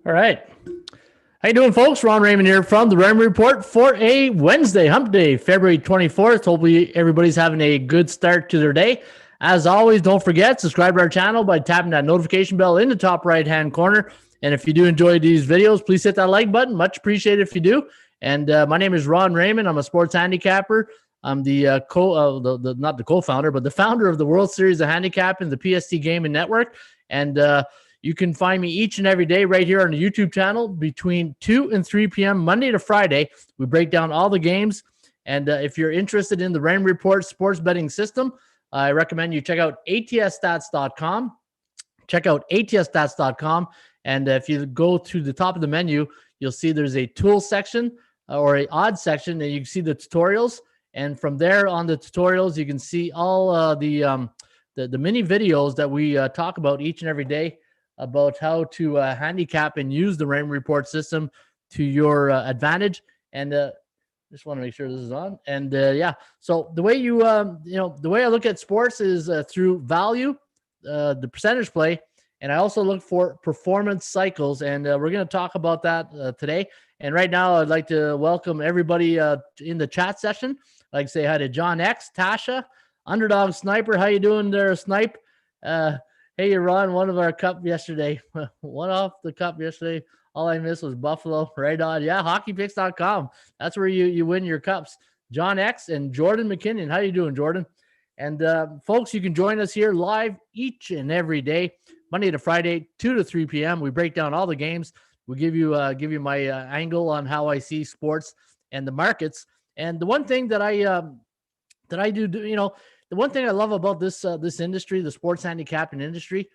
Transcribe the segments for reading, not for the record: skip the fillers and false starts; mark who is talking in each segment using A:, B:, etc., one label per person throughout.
A: All right. How you doing, folks? Ron Raymond here from the Raymond Report for a Wednesday, hump day, February 24th. Hopefully everybody's having a good start to their day. As always, don't forget, subscribe to our channel by tapping that notification bell in the top right-hand corner. And if you do enjoy these videos, please hit that like button. Much appreciated if you do. And my name is Ron Raymond. I'm a sports handicapper. I'm the not the co-founder, but the founder of the World Series of Handicapping, the PST Gaming Network. And you can find me each and every day right here on the YouTube channel between 2 and 3 p.m. Monday to Friday. We break down all the games. And if you're interested in the Raymond Report sports betting system, I recommend you check out atsstats.com. Check out atsstats.com. And if you go to the top of the menu, you'll see there's a tool section or a odds section, and you can see the tutorials. And from there on the tutorials, you can see all the mini videos that we talk about each and every day about how to handicap and use the Raymond Report system to your advantage. And just want to make sure this is on. And yeah, so the way the way I look at sports is through value, the percentage play, and I also look for performance cycles. And we're going to talk about that today. And right now, I'd like to welcome everybody in the chat session. I'd like to say hi to John X, Tasha, Underdog Sniper. How you doing there, Snipe? Hey, you Ron, one of our cup yesterday. One off the cup yesterday. All I missed was Buffalo. Right on. Yeah, hockeypicks.com. That's where you win your cups. John X and Jordan McKinnon. How you doing, Jordan? And folks, you can join us here live each and every day, Monday to Friday, 2 to 3 p.m. We break down all the games. We give you my angle on how I see sports and the markets. And the one thing that I do, the one thing I love about this industry, the sports handicapping industry,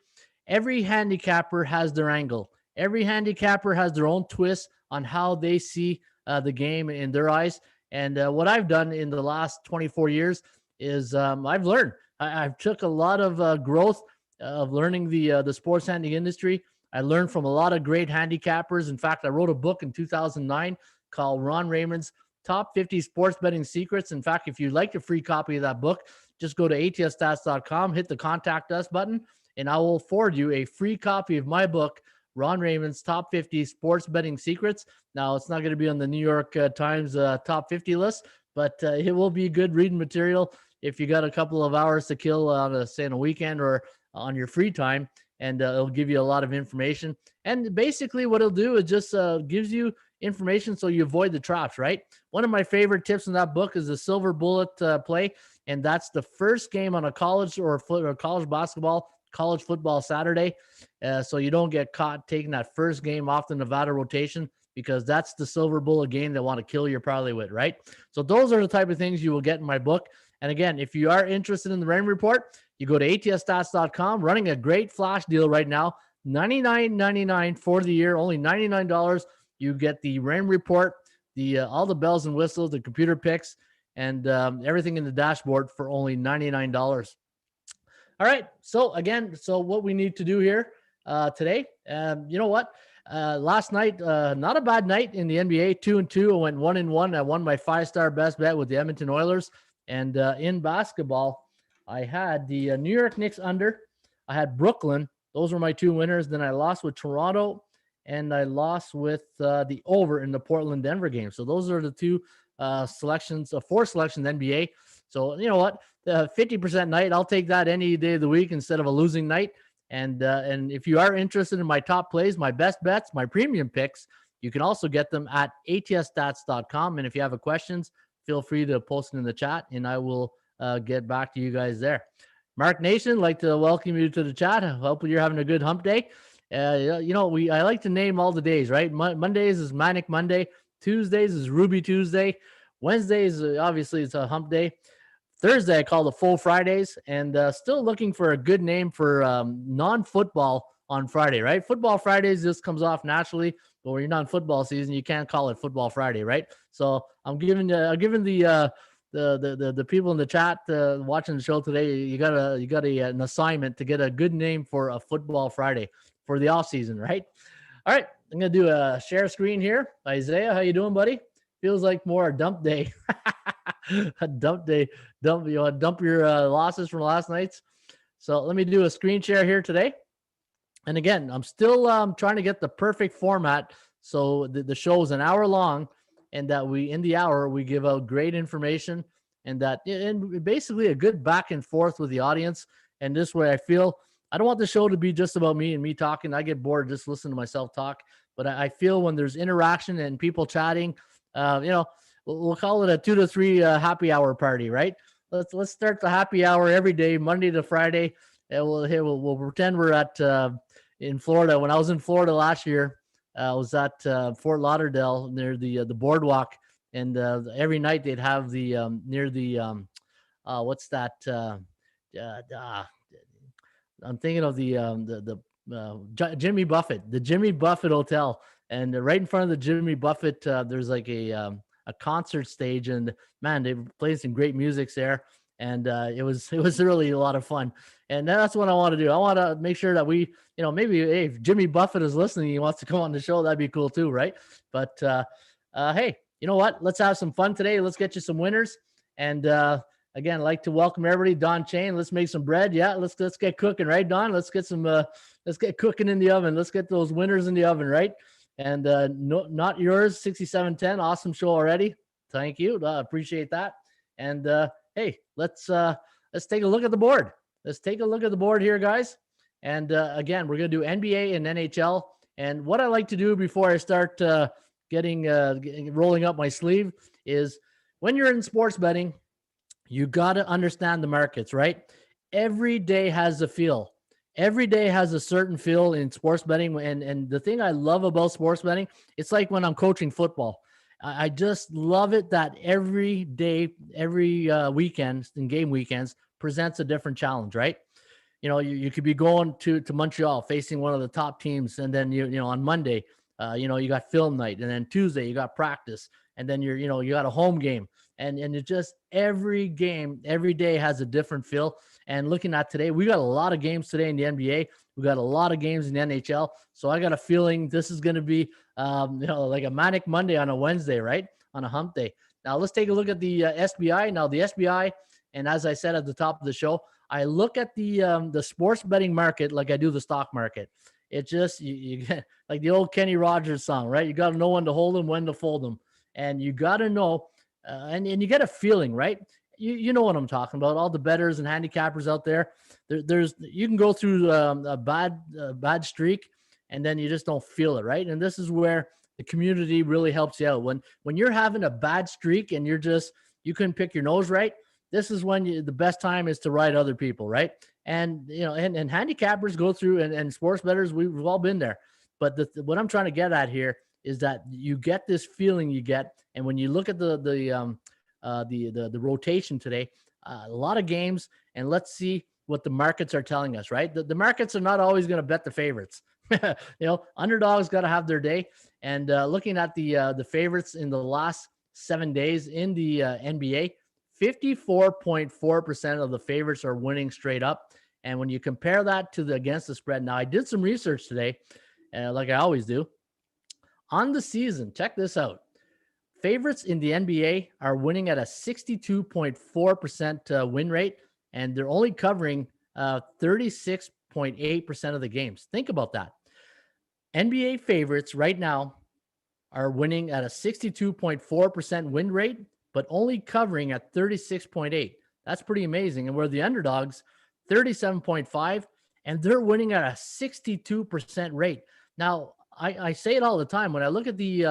A: every handicapper has their angle. Every handicapper has their own twist on how they see the game in their eyes. And what I've done in the last 24 years is I've learned. I've took a lot of growth of learning the sports handing industry. I learned from a lot of great handicappers. In fact, I wrote a book in 2009 called Ron Raymond's Top 50 Sports Betting Secrets. In fact, if you'd like a free copy of that book, just go to atsstats.com, hit the contact us button, and I will forward you a free copy of my book, Ron Raymond's Top 50 Sports Betting Secrets. Now, it's not going to be on the New York Times Top 50 list, but it will be good reading material if you got a couple of hours to kill on a weekend or on your free time, and it'll give you a lot of information. And basically what it'll do is just gives you information so you avoid the traps, right? One of my favorite tips in that book is the silver bullet play, and that's the first game on a college or college basketball, college football Saturday, so you don't get caught taking that first game off the Nevada rotation, because that's the silver bullet game they want to kill your parlay with, right? So those are the type of things you will get in my book. And again, if you are interested in the Raymond Report, you go to atsstats.com, running a great flash deal right now, $99.99 for the year, only $99. You get the Raymond Report, all the bells and whistles, the computer picks, and everything in the dashboard for only $99. All right. So what we need to do here today, you know what? Last night, not a bad night in the NBA, 2-2. I went 1-1. I won my 5-star best bet with the Edmonton Oilers. And in basketball, I had the New York Knicks under. I had Brooklyn. Those were my two winners. Then I lost with Toronto, and I lost with the over in the Portland-Denver game. So those are the two selections, 4 selections NBA. So you know what? The 50% night, I'll take that any day of the week instead of a losing night. And if you are interested in my top plays, my best bets, my premium picks, you can also get them at atsstats.com. And if you have questions, feel free to post it in the chat, and I will get back to you guys there. Mark Nation, like to welcome you to the chat. Hopefully you're having a good hump day. I like to name all the days, right? Mondays is Manic Monday. Tuesdays is Ruby Tuesday. Wednesdays, obviously, it's a hump day. Thursday, I call the Full Fridays, and still looking for a good name for non-football on Friday, right? Football Fridays just comes off naturally, but when you're not in football season, you can't call it Football Friday, right? So I'm giving the people in the chat watching the show today, you got an assignment to get a good name for a Football Friday for the off season, right? All right, I'm gonna do a share screen here. Isaiah, how you doing, buddy? Feels like more a dump day. A dump day. Dump your losses from last night's. So let me do a screen share here today. And again, I'm still trying to get the perfect format. So the show is an hour long, and that we, in the hour, we give out great information, and that, and basically a good back and forth with the audience. And this way, I feel I don't want the show to be just about me and me talking. I get bored just listening to myself talk. But I feel when there's interaction and people chatting, we'll call it a 2 to 3 happy hour party, right? Let's start the happy hour every day, Monday to Friday. And we'll pretend we're at in Florida. When I was in Florida last year, I was at Fort Lauderdale near the boardwalk, and every night they'd have the near the what's that? I'm thinking of Jimmy Buffett, the Jimmy Buffett Hotel, and right in front of the Jimmy Buffett, there's like a concert stage, and man, they played some great music there, and it was really a lot of fun, and that's what I want to do. I want to make sure that we, maybe hey, if Jimmy Buffett is listening, he wants to come on the show, that'd be cool too, right? But hey, you know what? Let's have some fun today. Let's get you some winners, and again, I'd like to welcome everybody. Don Chain, let's make some bread. Yeah, let's get cooking, right, Don? Let's get some let's get cooking in the oven. Let's get those winners in the oven, right? And no, not yours, 6710. Awesome show already. Thank you. Appreciate that. And hey, let's take a look at the board. Let's take a look at the board here, guys. And again, we're gonna do NBA and NHL. And what I like to do before I start getting rolling up my sleeve is, when you're in sports betting, you got to understand the markets, right? Every day has a feel. Every day has a certain feel in sports betting. And the thing I love about sports betting, it's like when I'm coaching football. I just love it that every day, every weekend and game weekends presents a different challenge, right? You could be going to Montreal facing one of the top teams. And then, on Monday, you got film night. And then Tuesday, you got practice. And then you got a home game. And it just, every game, every day has a different feel. And looking at today, we got a lot of games today in the NBA. We got a lot of games in the NHL. So I got a feeling this is going to be, like a manic Monday on a Wednesday, right? On a hump day. Now let's take a look at the SBI. Now the SBI, and as I said at the top of the show, I look at the sports betting market like I do the stock market. It just, you get like the old Kenny Rogers song, right? You got to know when to hold them, when to fold them. And you got to know, and you get a feeling, right? You know what I'm talking about. All the bettors and handicappers out there, you can go through a bad streak, and then you just don't feel it, right? And this is where the community really helps you out. When you're having a bad streak and you couldn't pick your nose right, this is when the best time is to ride other people, right? And and handicappers go through, and sports bettors, we've all been there. But what I'm trying to get at here is that you get this feeling you get, and when you look at the rotation today, a lot of games, and let's see what the markets are telling us, right? The markets are not always going to bet the favorites. Underdogs got to have their day. And looking at the favorites in the last 7 days in the NBA, 54.4% of the favorites are winning straight up. And when you compare that to against the spread, now I did some research today, like I always do. On the season, check this out. Favorites in the NBA are winning at a 62.4% win rate, and they're only covering 36.8% of the games. Think about that. NBA favorites right now are winning at a 62.4% win rate, but only covering at 36.8. That's pretty amazing. And where the underdogs, 37.5, and they're winning at a 62% rate. Now, I say it all the time when I look at the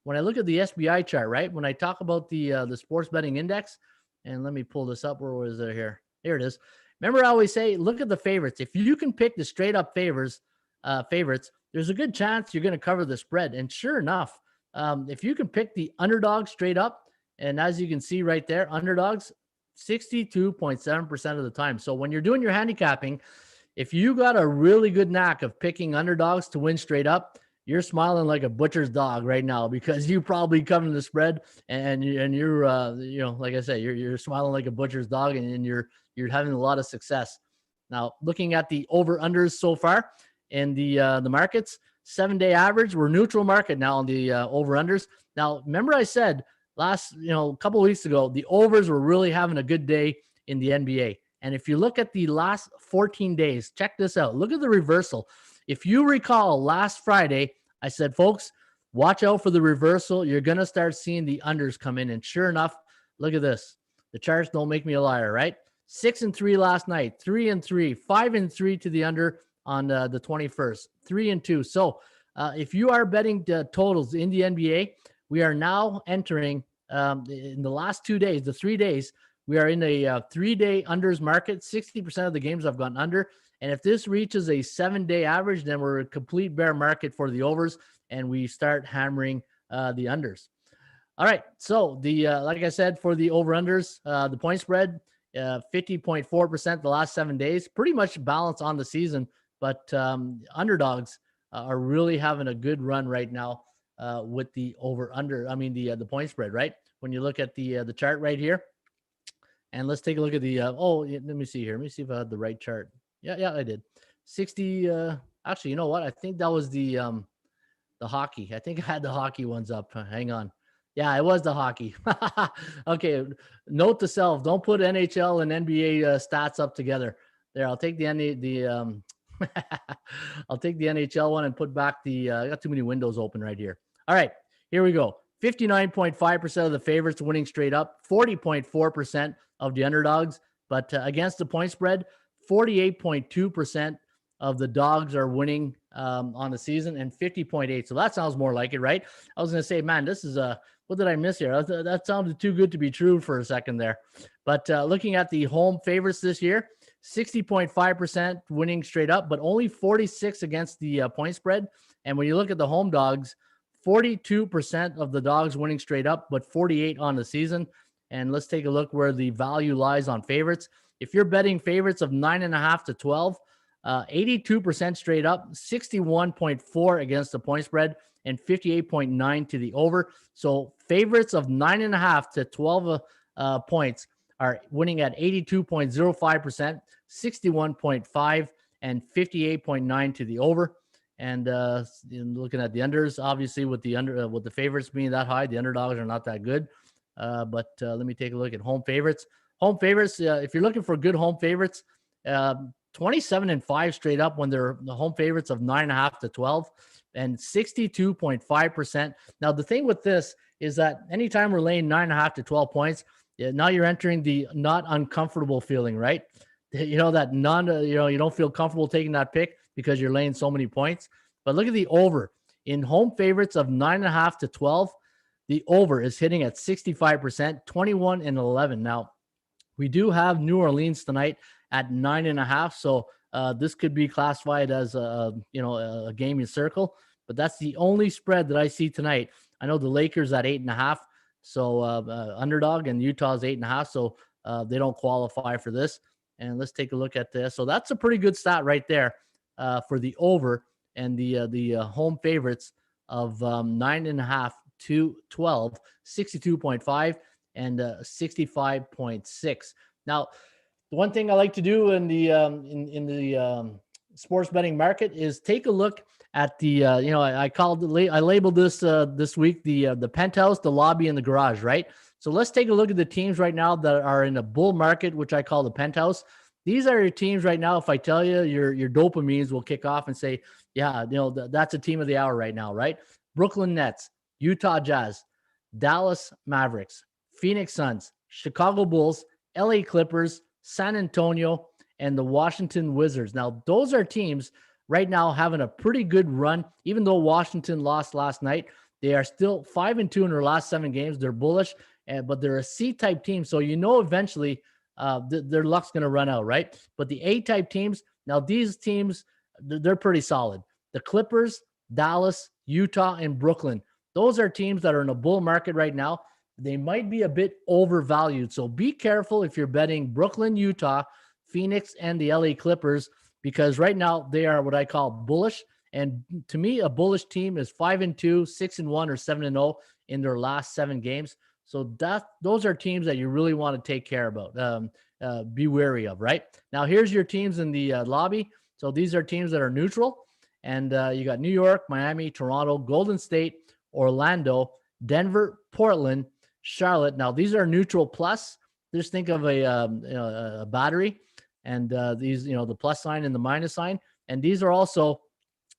A: SBI chart, right? When I talk about the sports betting index, and let me pull this up. Where was it here? Here it is. Remember, I always say, look at the favorites. If you can pick the straight up favorites, there's a good chance you're going to cover the spread. And sure enough, if you can pick the underdog straight up, and as you can see right there, underdogs 62.7% of the time. So when you're doing your handicapping, if you got a really good knack of picking underdogs to win straight up, you're smiling like a butcher's dog right now, because you probably covered the spread, and you're like I say, you're smiling like a butcher's dog, and you're having a lot of success. Now, looking at the over unders so far in the markets, 7-day average, we're neutral market now on the over unders. Now, remember I said a couple of weeks ago, the overs were really having a good day in the NBA. And if you look at the last 14 days, check this out. Look at the reversal. if you recall last Friday, I said, folks, watch out for the reversal. You're going to start seeing the unders come in. And sure enough, look at this. The charts don't make me a liar, right? 6-3 last night, 3-3, 5-3 to the under on the 21st, 3-2. So if you are betting totals in the NBA, we are now entering in the last 2 days, the 3 days, we are in a 3-day unders market. 60% of the games have gone under. And if this reaches a 7-day average, then we're a complete bear market for the overs, and we start hammering the unders. All right. So the like I said, for the over-unders, the point spread, 50.4% the last 7 days, pretty much balanced on the season. But underdogs are really having a good run right now with the over-under. I mean, the point spread, right? When you look at the chart right here. And let's take a look at the, let me see here. Let me see if I had the right chart. Yeah, I did. 60, actually, you know what? I think that was the hockey. I think I had the hockey ones up. Hang on. Yeah, it was the hockey. Okay, note to self, don't put NHL and NBA stats up together. There, I'll take the I'll take the NHL one and put back the, I got too many windows open right here. All right, here we go. 59.5% of the favorites winning straight up, 40.4% of the underdogs, but against the point spread, 48.2% of the dogs are winning on the season and 50.8. So that sounds more like it, right? I was going to say, man, this is what did I miss here? That sounded too good to be true for a second there. But looking at the home favorites this year, 60.5% winning straight up, but only 46 against the point spread. And when you look at the home dogs, 42% of the dogs winning straight up, but 48 on the season. And let's take a look where the value lies on favorites. If you're betting favorites of 9.5 to 12, 82% straight up, 61.4 against the point spread, and 58.9 to the over. So favorites of 9.5 to 12 points are winning at 82.05%, 61.5, and 58.9 to the over. And looking at the unders, obviously with the favorites being that high, the underdogs are not that good. But let me take a look at home favorites. Home favorites, if you're looking for good home favorites, 27-5 straight up when they're the home favorites of 9.5 to 12, and 62.5%. Now the thing with this is that anytime we're laying 9.5 to 12 points, now you're entering the not uncomfortable feeling, right? You know that you don't feel comfortable taking that pick because you're laying so many points. But look at the over in home favorites of 9.5 to 12. The over is hitting at 65%, 21-11. Now, we do have New Orleans tonight at 9.5. So this could be classified as a game you circle, but that's the only spread that I see tonight. I know the Lakers at 8.5. So underdog, and Utah's 8.5. So they don't qualify for this. And let's take a look at this. So that's a pretty good stat right there for the over and the home favorites of 9.5 to 12, 62.5 and 65.6. Now, the one thing I like to do in the sports betting market is take a look at the I labeled this this week the penthouse, the lobby, and the garage, right? So let's take a look at the teams right now that are in a bull market, which I call the penthouse. These are your teams right now. If I tell you, your dopamines will kick off and say, yeah, that's a team of the hour right now, right? Brooklyn Nets, Utah Jazz, Dallas Mavericks, Phoenix Suns, Chicago Bulls, LA Clippers, San Antonio, and the Washington Wizards. Now, those are teams right now having a pretty good run. Even though Washington lost last night, they are still 5-2 in their last 7 games. They're bullish, but they're a C-type team. So eventually their luck's going to run out, right? But the A-type teams, now these teams, they're pretty solid. The Clippers, Dallas, Utah, and Brooklyn. Those are teams that are in a bull market right now. They might be a bit overvalued. So be careful if you're betting Brooklyn, Utah, Phoenix, and the LA Clippers, because right now they are what I call bullish. And to me, a bullish team is 5-2, 6-1, or 7-0 in their last 7 games. So those are teams that you really want to take care about, be wary of, right? Now, here's your teams in the lobby. So these are teams that are neutral. And you got New York, Miami, Toronto, Golden State, Orlando, Denver, Portland, Charlotte. Now, these are neutral plus. Just think of a battery, and these, the plus sign and the minus sign. And these are also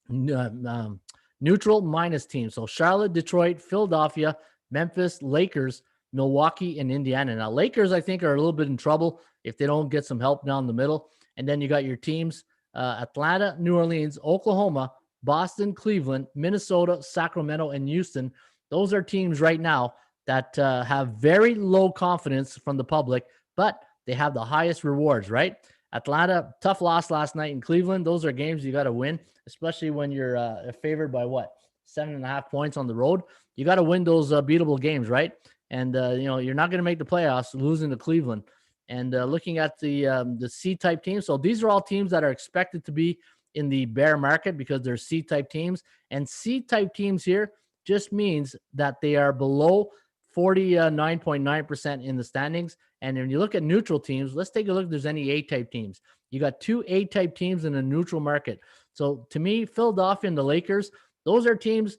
A: neutral minus teams. So Charlotte, Detroit, Philadelphia, Memphis, Lakers, Milwaukee, and Indiana. Now, Lakers, I think, are a little bit in trouble if they don't get some help down the middle. And then you got your teams, Atlanta, New Orleans, Oklahoma, Boston, Cleveland, Minnesota, Sacramento, and Houston. Those are teams right now that have very low confidence from the public, but they have the highest rewards, right? Atlanta, tough loss last night in Cleveland. Those are games you got to win, especially when you're favored by 7.5 points on the road. You got to win those beatable games, right? And you're not going to make the playoffs losing to Cleveland. And looking at the C-type teams, so these are all teams that are expected to be in the bear market because they're C-type teams. And C-type teams here just means that they are below 49.9% in the standings. And when you look at neutral teams, let's take a look if there's any A-type teams. You got 2 A-type teams in a neutral market. So to me, Philadelphia and the Lakers, those are teams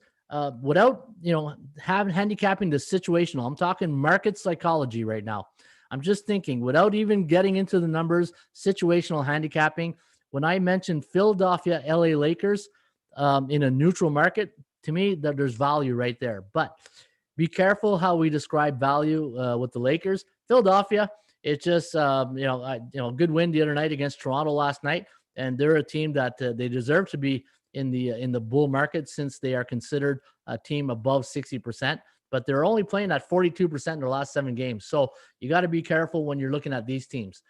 A: without, having handicapping the situational. I'm talking market psychology right now. I'm just thinking without even getting into the numbers, situational handicapping. When I mentioned Philadelphia, LA Lakers in a neutral market, to me, that there's value right there. But be careful how we describe value with the Lakers. Philadelphia, it's just good win the other night against Toronto last night, and they're a team that they deserve to be in the bull market since they are considered a team above 60%. But they're only playing at 42% in their last 7 games. So you got to be careful when you're looking at these teams.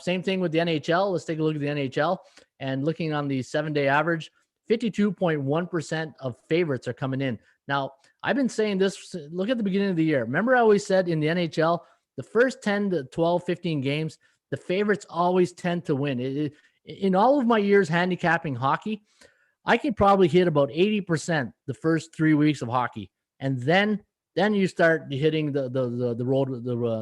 A: Same thing with the NHL. Let's take a look at the NHL. And looking on the 7-day average, 52.1% of favorites are coming in. Now, I've been saying this, look at the beginning of the year. Remember I always said in the NHL, the first 10 to 12, 15 games, the favorites always tend to win. In all of my years handicapping hockey, I can probably hit about 80% the first 3 weeks of hockey. And then you start hitting the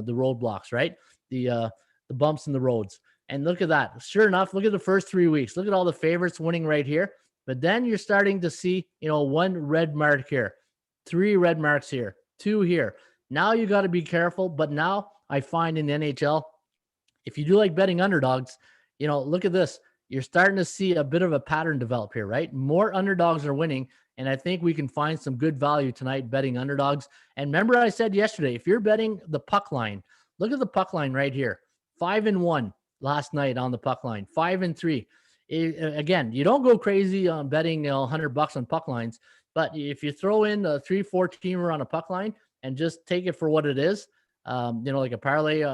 A: roadblocks, right? The bumps in the roads. And look at that. Sure enough, look at the first 3 weeks. Look at all the favorites winning right here. But then you're starting to see, 1 red mark here, 3 red marks here, 2 here. Now you got to be careful. But now I find in the NHL, if you do like betting underdogs, look at this. You're starting to see a bit of a pattern develop here, right? More underdogs are winning. And I think we can find some good value tonight betting underdogs. And remember I said yesterday, if you're betting the puck line, look at the puck line right here. 5-1 last night on the puck line, 5-3. Again, you don't go crazy on betting $100 on puck lines, but if you throw in a 3-4 teamer on a puck line and just take it for what it is, like a parlay,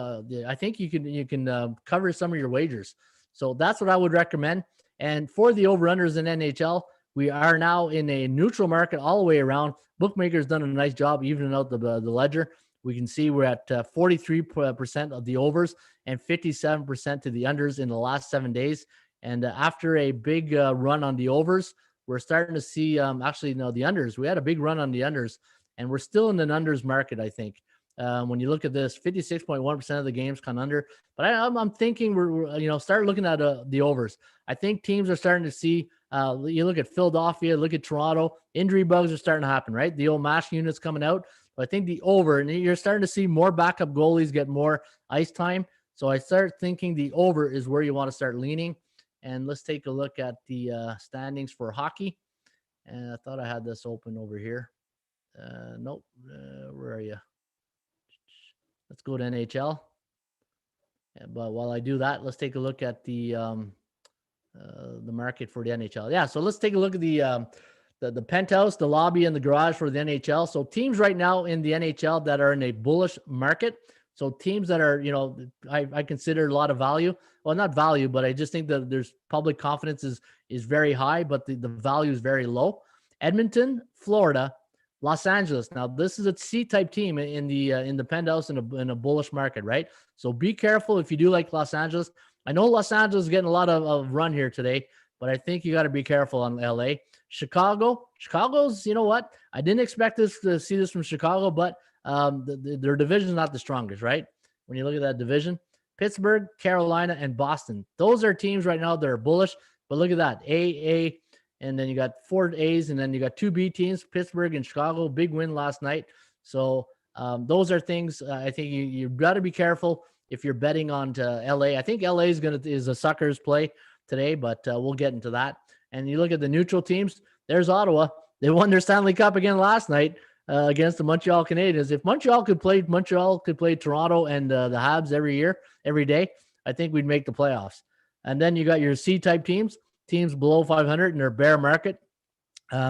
A: I think you can cover some of your wagers. So that's what I would recommend. And for the over-unders in NHL, we are now in a neutral market all the way around. Bookmakers done a nice job evening out the ledger. We can see we're at 43% of the overs and 57% to the unders in the last 7 days. And after a big run on the overs, we're starting to see the unders. We had a big run on the unders, and we're still in an unders market, I think. When you look at this, 56.1% of the games come under. But I'm thinking we're start looking at the overs. I think teams are starting to see. You look at Philadelphia, look at Toronto. Injury bugs are starting to happen, right? The old mash units coming out. But I think the over, and you're starting to see more backup goalies get more ice time. So I start thinking the over is where you want to start leaning. And let's take a look at the standings for hockey. And I thought I had this open over here. Nope. Where are you? Let's go to NHL. But while I do that, let's take a look at the market for the NHL. Yeah, so let's take a look at the penthouse, the lobby, and the garage for the NHL. So teams right now in the NHL that are in a bullish market. So teams that are, I consider a lot of value. Well, not value, but I just think that there's public confidence is very high, but the value is very low. Edmonton, Florida, Los Angeles. Now, this is a C-type team in the penthouse in a bullish market, right? So be careful if you do like Los Angeles. I know Los Angeles is getting a lot of run here today, but I think you got to be careful on LA. Chicago's, you know what? I didn't expect to see this from Chicago, but their division is not the strongest, right? When you look at that division, Pittsburgh, Carolina, and Boston. Those are teams right now that are bullish. But look at that, A, and then you got 4 A's, and then you got 2 B teams, Pittsburgh and Chicago. Big win last night. So those are things I think you got to be careful if you're betting on to LA. I think LA is a sucker's play. today, but we'll get into that. And you look at the neutral teams, there's Ottawa. They won their Stanley Cup again last night against the Montreal Canadiens. If Montreal could play Toronto and the Habs every day, I think we'd make the playoffs. And then you got your C-type teams below 500 in their bear market.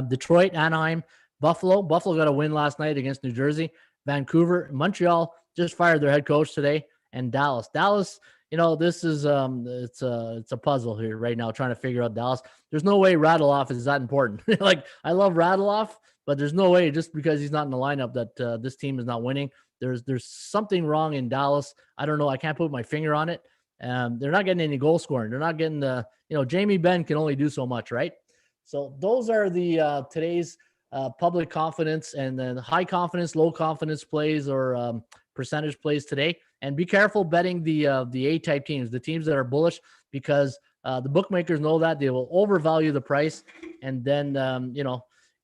A: Detroit, Anaheim, Buffalo. Buffalo got a win last night against New Jersey. Vancouver, Montreal just fired their head coach today, and Dallas. Dallas, this is it's a puzzle here right now trying to figure out Dallas. There's no way Raduloff is that important. Like, I love Raduloff, but there's no way just because he's not in the lineup that this team is not winning. There's something wrong in Dallas. I don't know. I can't put my finger on it. They're not getting any goal scoring. They're not getting Jamie Benn can only do so much, right? So those are the today's public confidence and then high confidence, low confidence plays or percentage plays today. And be careful betting the A-type teams, the teams that are bullish, because the bookmakers know that they will overvalue the price. And then,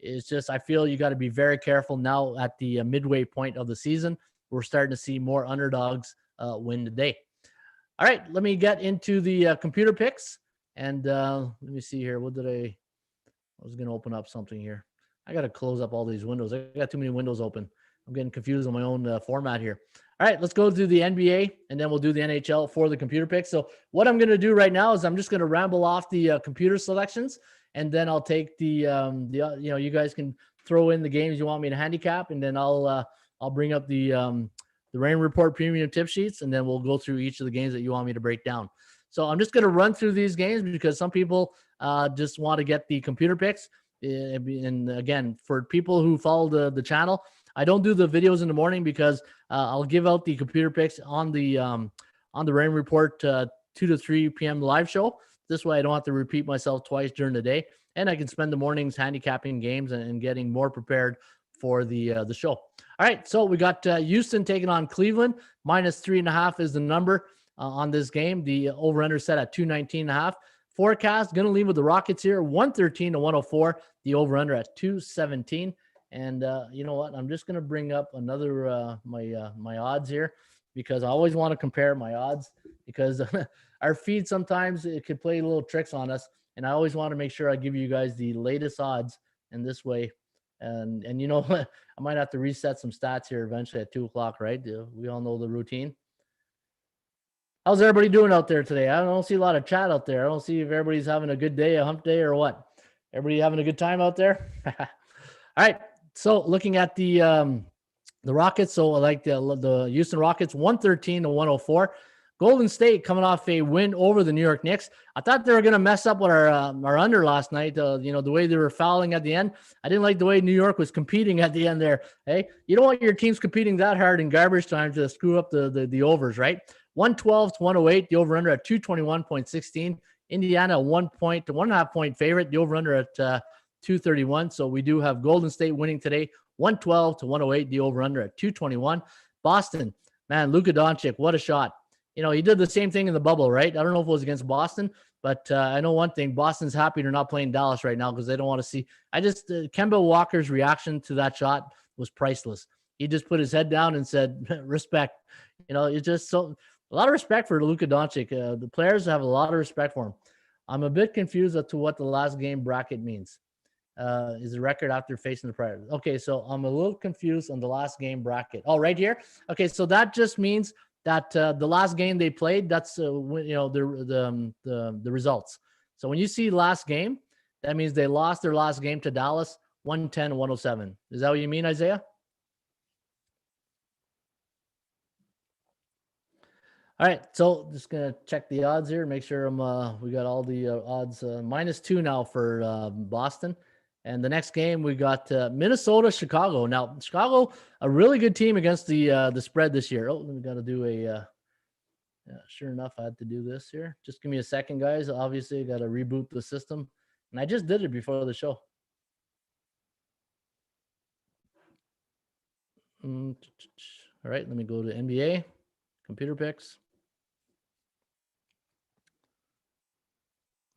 A: it's just, I feel you got to be very careful now at the midway point of the season. We're starting to see more underdogs win today. All right, let me get into the computer picks. And let me see here. I was going to open up something here. I got to close up all these windows. I got too many windows open. I'm getting confused on my own format here. All right, let's go to the NBA, and then we'll do the NHL for the computer picks. So what I'm going to do right now is I'm just going to ramble off the computer selections, and then I'll take you guys can throw in the games you want me to handicap, and then I'll bring up the Raymond Report premium tip sheets, and then we'll go through each of the games that you want me to break down. So I'm just going to run through these games because some people just want to get the computer picks. And again, for people who follow the channel, I don't do the videos in the morning because I'll give out the computer picks on the Raymond Report 2 to 3 p.m. live show. This way I don't have to repeat myself twice during the day, and I can spend the mornings handicapping games and getting more prepared for the show. All right, so we got Houston taking on Cleveland. -3.5 is the number on this game. The over-under set at 219.5. Forecast, going to leave with the Rockets here, 113 to 104. The over-under at 217. And you know what? I'm just going to bring up another my odds here because I always want to compare my odds because our feed sometimes it could play little tricks on us. And I always want to make sure I give you guys the latest odds in this way. And I might have to reset some stats here eventually at 2 o'clock, right? We all know the routine. How's everybody doing out there today? I don't see a lot of chat out there. I don't see if everybody's having a good day, a hump day, or what. Everybody having a good time out there? All right. So looking at the Rockets, so I like the Houston Rockets, 113 to 104. Golden State coming off a win over the New York Knicks. I thought they were going to mess up with our under last night. The way they were fouling at the end. I didn't like the way New York was competing at the end there. Hey, you don't want your teams competing that hard in garbage time to screw up the overs, right? 112 to 108, the over-under at 221.16. Indiana, 1.5 point favorite, the over-under at 231. So we do have Golden State winning today, 112 to 108, the over-under at 221. Boston, man, Luka Doncic, what a shot. He did the same thing in the bubble, right? I don't know if it was against Boston, but I know one thing. Boston's happy they're not playing Dallas right now because they don't want to see. Kemba Walker's reaction to that shot was priceless. He just put his head down and said, respect. It's just so a lot of respect for Luka Doncic. The players have a lot of respect for him. I'm a bit confused as to what the last game bracket means. Is the record after facing the Predators? Okay, so I'm a little confused on the last game bracket. Oh, right here. Okay, so that just means that the last game they played, that's the results. So when you see last game, that means they lost their last game to Dallas, 110-107. Is that what you mean, Isaiah? All right, so just gonna check the odds here, make sure we got all the odds. -2 now for Boston, and the next game we got Minnesota, Chicago. Now Chicago, a really good team against the spread this year. Oh, we got to do a. Sure enough, I had to do this here. Just give me a second, guys. Obviously, I got to reboot the system, and I just did it before the show. All right, let me go to NBA computer picks.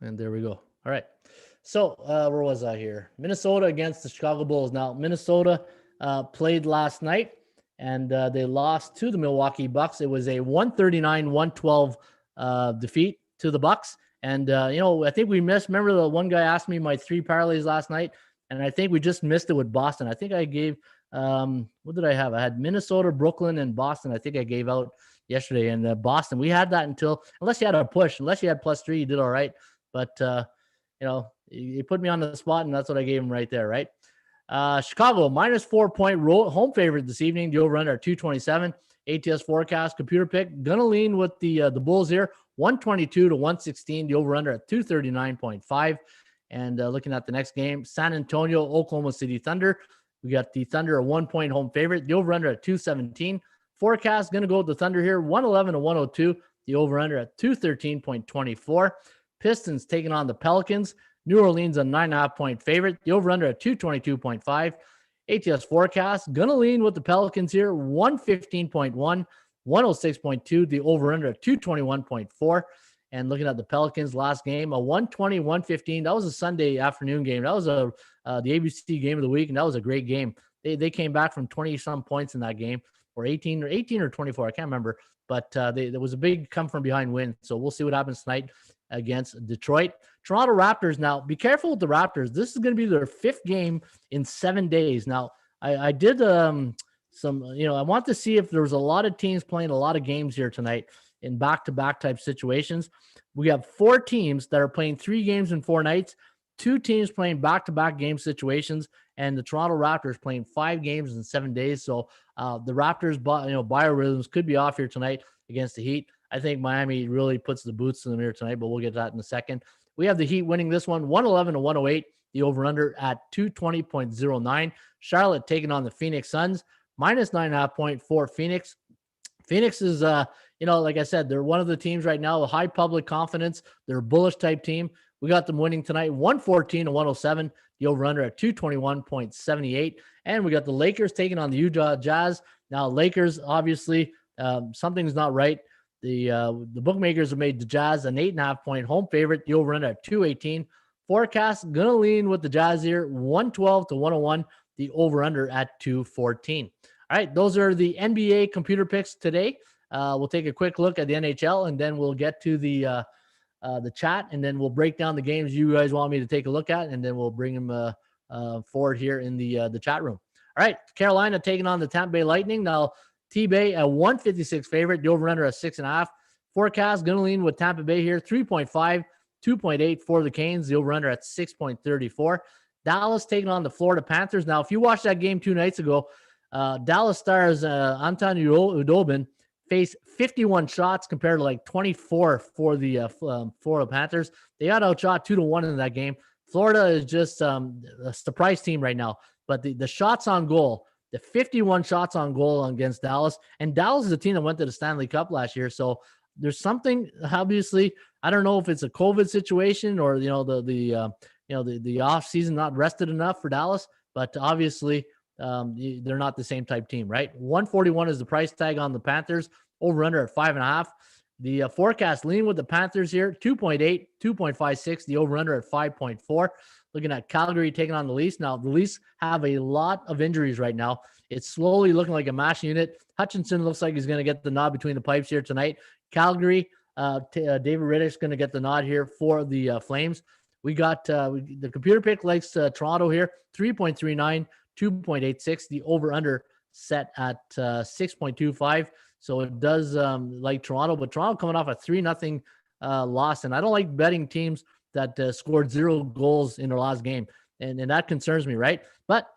A: And there we go. All right. So where was I here? Minnesota against the Chicago Bulls. Now, Minnesota played last night, and they lost to the Milwaukee Bucks. It was a 139-112 defeat to the Bucks. And, I think we missed. Remember the one guy asked me my 3 parlays last night, and I think we just missed it with Boston. I think I gave, what did I have? I had Minnesota, Brooklyn, and Boston. I think I gave out yesterday. And Boston, we had that unless you had a push, unless you had +3, you did all right. But, you put me on the spot, and that's what I gave him right there, right? Chicago, -4-point home favorite this evening. The over-under at 227. ATS forecast, computer pick. Gonna lean with the Bulls here. 122 to 116. The over-under at 239.5. And looking at the next game, San Antonio, Oklahoma City Thunder. We got the Thunder a 1-point home favorite. The over-under at 217. Forecast gonna go with the Thunder here. 111 to 102. The over-under at 213.24. Pistons taking on the Pelicans. New Orleans a 9.5-point favorite. The over-under at 222.5. ATS forecast, gonna lean with the Pelicans here. 115.1, 106.2. The over-under at 221.4. And looking at the Pelicans last game, a 120-115. That was a Sunday afternoon game. That was the ABC game of the week, and that was a great game. They came back from 20-some points in that game, or 18 or 24. I can't remember. But there was a big come-from-behind win. So we'll see what happens tonight against Detroit. Toronto Raptors. Now, be careful with the Raptors. This is going to be their 5th game in 7 days. Now, I did I want to see if there was a lot of teams playing a lot of games here tonight in back-to-back type situations. We have 4 teams that are playing 3 games in 4 nights, 2 teams playing back-to-back game situations, and the Toronto Raptors playing 5 games in 7 days. So the Raptors, biorhythms could be off here tonight against the Heat. I think Miami really puts the boots in the mirror tonight, but we'll get to that in a second. We have the Heat winning this one, 111 to 108. The over-under at 220.09. Charlotte taking on the Phoenix Suns, -9.5 point for Phoenix. Phoenix is, like I said, they're one of the teams right now with high public confidence. They're a bullish type team. We got them winning tonight, 114 to 107. The over-under at 221.78. And we got the Lakers taking on the Utah Jazz. Now, Lakers, obviously, something's not right. The bookmakers have made the Jazz an 8.5-point home favorite. The over-under at 218. Forecast gonna lean with the Jazz here, 112 to 101. The over-under at 214. All right, those are the NBA computer picks today. We'll take a quick look at the NHL, and then we'll get to the chat, and then we'll break down the games you guys want me to take a look at, and then we'll bring them forward here in the chat room. All right, Carolina taking on the Tampa Bay Lightning. Now, T-Bay a 156 favorite, the over-under at 6.5. Forecast going to lean with Tampa Bay here, 3.5, 2.8 for the Canes, the over-under at 6.34. Dallas taking on the Florida Panthers. Now, if you watched that game 2 nights ago, Dallas Stars Anton Udobin faced 51 shots compared to like 24 for the Florida Panthers. They got outshot 2-1 in that game. Florida is just a surprise team right now. But the shots on goal, the 51 shots on goal against Dallas, and Dallas is a team that went to the Stanley Cup last year. So there's something, obviously, I don't know if it's a COVID situation or the off season not rested enough for Dallas, but obviously they're not the same type team, right? 141 is the price tag on the Panthers, over under at 5.5. The forecast lean with the Panthers here, 2.8, 2.56, the over under at 5.4. Looking at Calgary taking on the Leafs. Now, the Leafs have a lot of injuries right now. It's slowly looking like a mash unit. Hutchinson looks like he's going to get the nod between the pipes here tonight. Calgary, David Riddick's going to get the nod here for the Flames. We got the computer pick likes Toronto here, 3.39, 2.86. The over-under set at 6.25. So it does like Toronto, but Toronto coming off a 3-0 loss. And I don't like betting teams that scored 0 goals in their last game. And that concerns me, right? But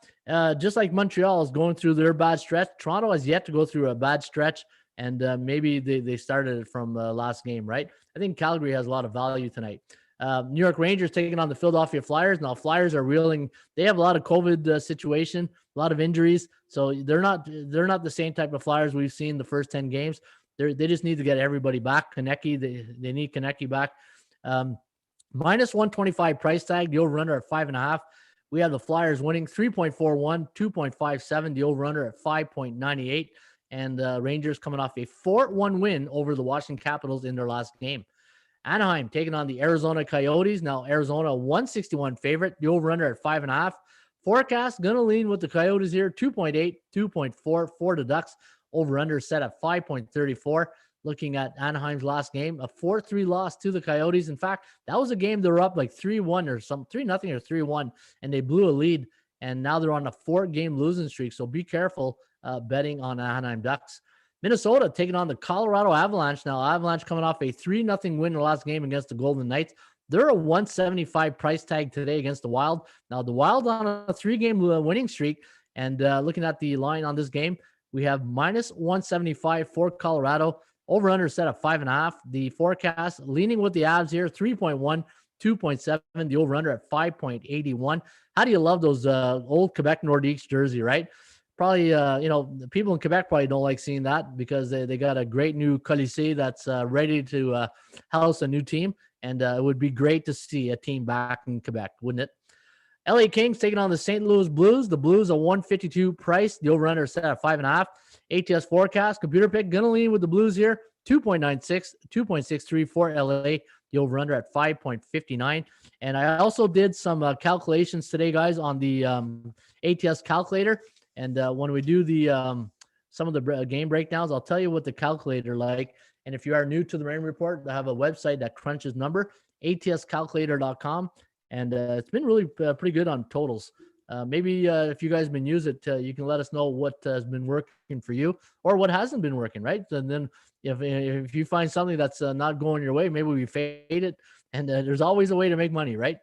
A: just like Montreal is going through their bad stretch, Toronto has yet to go through a bad stretch. And maybe they started it from last game, right? I think Calgary has a lot of value tonight. New York Rangers taking on the Philadelphia Flyers. Now, Flyers are reeling. They have a lot of COVID situation, a lot of injuries. So they're not the same type of Flyers we've seen the first 10 games. They just need to get everybody back. Konecny, they need Konecny back. Minus 125 price tag, the over-under at 5.5. We have the Flyers winning 3.41, 2.57, the over-under at 5.98. And Rangers coming off a 4-1 win over the Washington Capitals in their last game. Anaheim taking on the Arizona Coyotes. Now, Arizona 161 favorite, the over-under at 5.5. Forecast going to lean with the Coyotes here, 2.8, 2.4 for the Ducks. Over-under set at 5.34. looking at Anaheim's last game, a 4-3 loss to the Coyotes. In fact, that was a game they were up like 3-1 or some 3-0 or 3-1, and they blew a lead. And now they're on a 4-game losing streak. So be careful betting on Anaheim Ducks. Minnesota taking on the Colorado Avalanche. Now, Avalanche coming off a 3-0 win in the last game against the Golden Knights. They're a 175 price tag today against the Wild. Now, the Wild on a 3-game winning streak. And looking at the line on this game, we have minus 175 for Colorado. Over-under set at 5.5. The forecast leaning with the Avs here, 3.1, 2.7. The over-under at 5.81. How do you love those old Quebec Nordiques jersey, right? Probably, the people in Quebec probably don't like seeing that because they got a great new Colisée that's ready to house a new team. And it would be great to see a team back in Quebec, wouldn't it? LA Kings taking on the St. Louis Blues. The Blues a 152 price. The over-under set at 5.5. ATS forecast, computer pick, going to lean with the Blues here. 2.96, 2.63 for LA. The over-under at 5.59. And I also did some calculations today, guys, on the ATS Calculator. And when we do the some of the game breakdowns, I'll tell you what the calculator like. And if you are new to the Raymond Report, I have a website that crunches number, atscalculator.com. And it's been really pretty good on totals. Maybe if you guys have been using it, you can let us know what has been working for you or what hasn't been working, right? And then if you find something that's not going your way, maybe we fade it. And there's always a way to make money, right?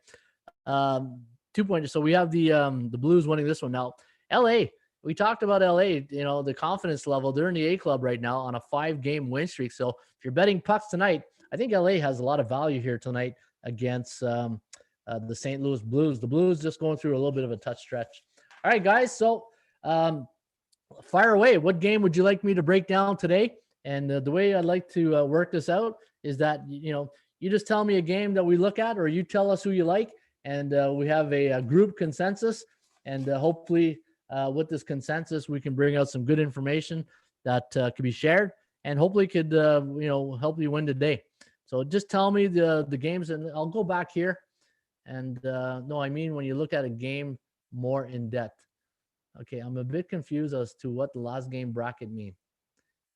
A: 2 points. So we have the Blues winning this one. Now, LA, we talked about LA, the confidence level. They're in the A club right now on a 5-game win streak. So if you're betting pucks tonight, I think LA has a lot of value here tonight against the St. Louis Blues. The Blues just going through a little bit of a tough stretch. All right, guys. So fire away. What game would you like me to break down today? And the way I'd like to work this out is that, you just tell me a game that we look at, or you tell us who you like, and we have a group consensus. And hopefully with this consensus, we can bring out some good information that could be shared and hopefully could, help you win today. So just tell me the games, and I'll go back here. And when you look at a game more in depth. Okay, I'm a bit confused as to what the last game bracket mean.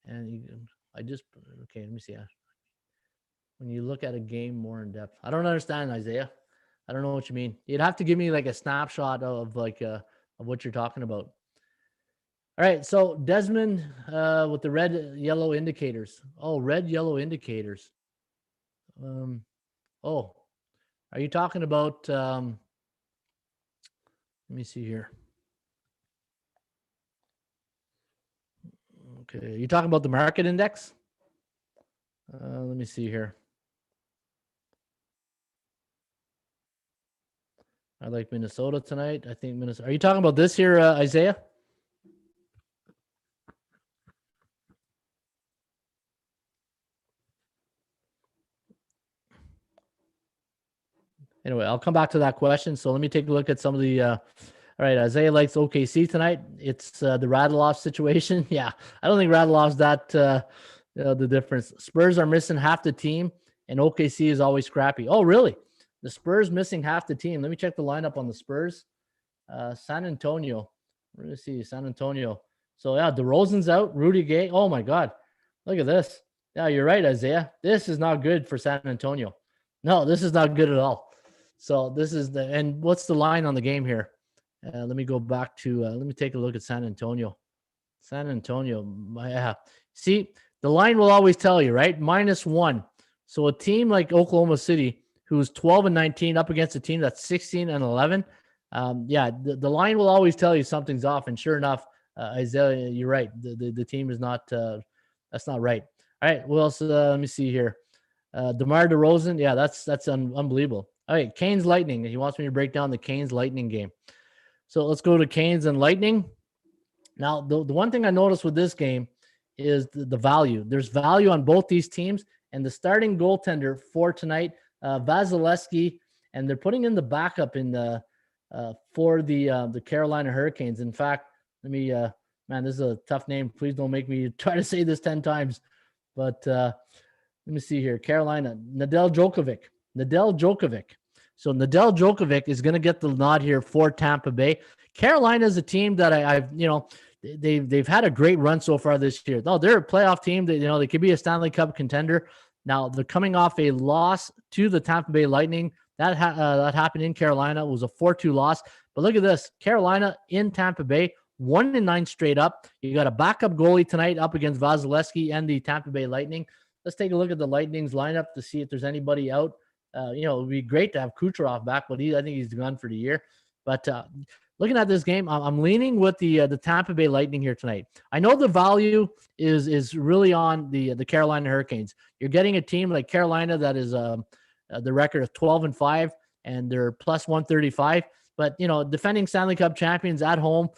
A: And let me see. When you look at a game more in depth, I don't understand, Isaiah. I don't know what you mean. You'd have to give me like a snapshot of what you're talking about. All right, so Desmond with the red, yellow indicators. Oh, red, yellow indicators. Are you talking about, let me see here. Okay, you talking about the market index? Let me see here. I like Minnesota tonight. I think Minnesota. Are you talking about this here, Isaiah? Anyway, I'll come back to that question. So let me take a look at some of the. All right, Isaiah likes OKC tonight. It's the Radulov situation. Yeah, I don't think Radulov's that the difference. Spurs are missing half the team, and OKC is always scrappy. Oh, really? The Spurs missing half the team. Let me check the lineup on the Spurs. San Antonio. We're going to see San Antonio. So, yeah, DeRozan's out. Rudy Gay. Oh, my God. Look at this. Yeah, you're right, Isaiah. This is not good for San Antonio. No, this is not good at all. So, this is and what's the line on the game here? Let me go back to, let me take a look at San Antonio. San Antonio. Yeah. See, the line will always tell you, right? -1. So, a team like Oklahoma City, who's 12-19 up against a team that's 16-11. The line will always tell you something's off. And sure enough, Isaiah, you're right. The team is not, that's not right. All right. What else? Let me see here. DeMar DeRozan. Yeah, that's unbelievable. All right. Canes Lightning. He wants me to break down the Canes Lightning game. So let's go to Canes and Lightning. Now, the one thing I noticed with this game is the value. There's value on both these teams, and the starting goaltender for tonight, Vasilevsky, and they're putting in the backup in the for the Carolina Hurricanes. In fact, let me this is a tough name. Please don't make me try to say this 10 times. But let me see here. Carolina, Nadal Djokovic. So Nadal Djokovic is going to get the nod here for Tampa Bay. Carolina is a team that I've they've had a great run so far this year. No, they're a playoff team. That they could be a Stanley Cup contender. Now they're coming off a loss to the Tampa Bay Lightning. That happened in Carolina. It was a 4-2 loss. But look at this: Carolina in Tampa Bay, 1-9 straight up. You got a backup goalie tonight up against Vasilevsky and the Tampa Bay Lightning. Let's take a look at the Lightning's lineup to see if there's anybody out. It would be great to have Kucherov back, but I think he's gone for the year. But looking at this game, I'm leaning with the Tampa Bay Lightning here tonight. I know the value is really on the Carolina Hurricanes. You're getting a team like Carolina that is the record of 12-5, and they're plus 135. But defending Stanley Cup champions at home,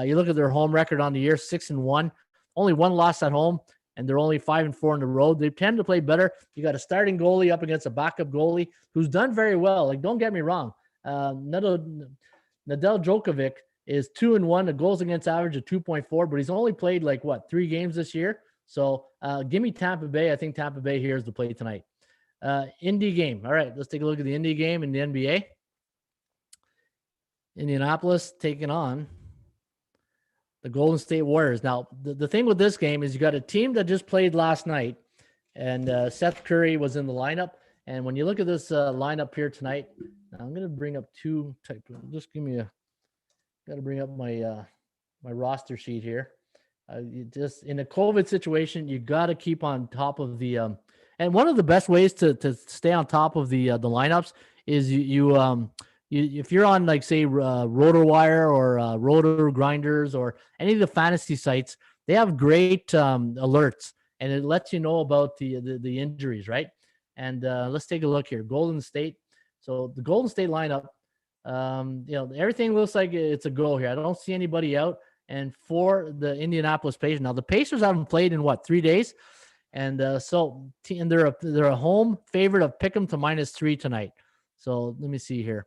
A: you look at their home record on the year, 6-1, only one loss at home, and they're only 5-4 on the road. They tend to play better. You got a starting goalie up against a backup goalie who's done very well. Like, don't get me wrong. Nadal Djokovic is 2-1, a goals against average of 2.4, but he's only played 3 games this year. So give me Tampa Bay. I think Tampa Bay here is the play tonight. Indy game. All right, let's take a look at the Indy game in the NBA. Indianapolis taking on the Golden State Warriors. Now, the thing with this game is you got a team that just played last night, and Seth Curry was in the lineup. And when you look at this lineup here tonight, I'm going to bring up two type. Just give me got to bring up my my roster sheet here. Just in a COVID situation, you got to keep on top of the. And one of the best ways to stay on top of the lineups is you if you're on say RotoWire or Roto Grinders or any of the fantasy sites, they have great alerts, and it lets you know about the injuries, right? And let's take a look here. Golden State. So the Golden State lineup, everything looks like it's a go here. I don't see anybody out. And for the Indianapolis Pacers, now the Pacers haven't played in 3 days, and they're a home favorite of Pick'em to -3 tonight. So let me see here.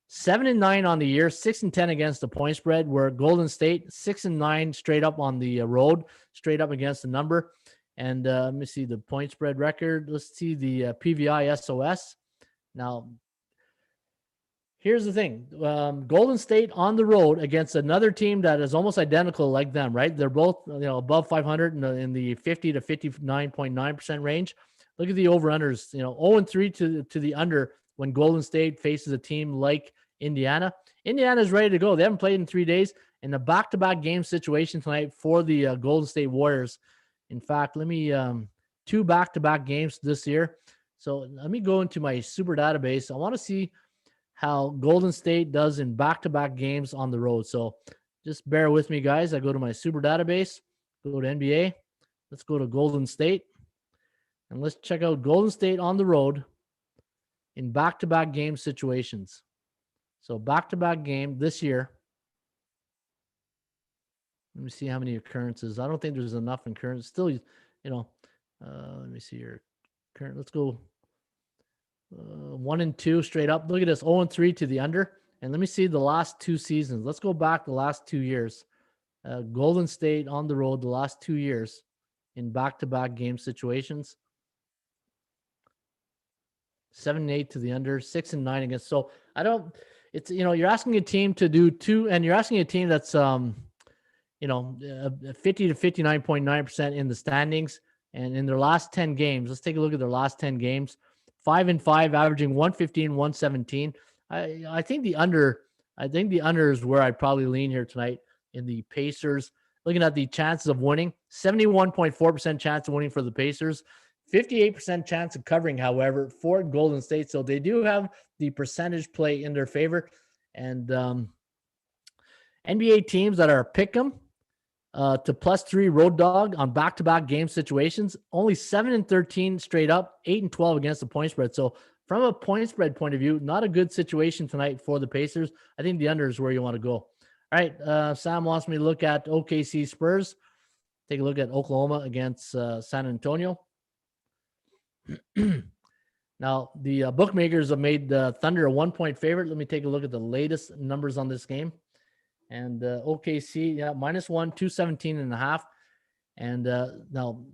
A: 7-9 on the year, 6-10 against the point spread. Where Golden State 6-9 straight up on the road, straight up against the number. And let me see the point spread record. Let's see the PVI SOS. Now, here's the thing. Golden State on the road against another team that is almost identical like them, right? They're both above 500 in the 50 to 59.9% range. Look at the over-unders. 0-3 to the under when Golden State faces a team like Indiana. Indiana's ready to go. They haven't played in 3 days. In a back-to-back game situation tonight for the Golden State Warriors. In fact, let me 2 back-to-back games this year. So let me go into my super database. I want to see how Golden State does in back-to-back games on the road. So just bear with me, guys. I go to my super database, go to NBA. Let's go to Golden State. And let's check out Golden State on the road in back-to-back game situations. So back-to-back game this year. Let me see how many occurrences. I don't think there's enough occurrences. Still, let me see here. Current. Let's go 1-2 straight up. Look at this, 0-3 to the under. And let me see the last 2 seasons. Let's go back the last 2 years. Golden State on the road the last 2 years in back-to-back game situations. 7-8 to the under, 6-9 against. So I don't. It's you're asking a team to do 2, and you're asking a team that's 50 to 59.9% in the standings. And in their last 10 games, let's take a look at their last 10 games. 5-5, averaging 115, 117. I think the under is where I'd probably lean here tonight in the Pacers. Looking at the chances of winning, 71.4% chance of winning for the Pacers, 58% chance of covering, however, for Golden State. So they do have the percentage play in their favor. And NBA teams that are pick'em to +3 road dog on back-to-back game situations, only 7-13 straight up, 8-12 against the point spread. So from a point spread point of view, not a good situation tonight for the Pacers. I think the under is where you want to go. All right, Sam wants me to look at OKC Spurs. Take a look at Oklahoma against San Antonio. Now, the bookmakers have made the Thunder a 1-point favorite. Let me take a look at the latest numbers on this game. And OKC, -1, 217.5. And now,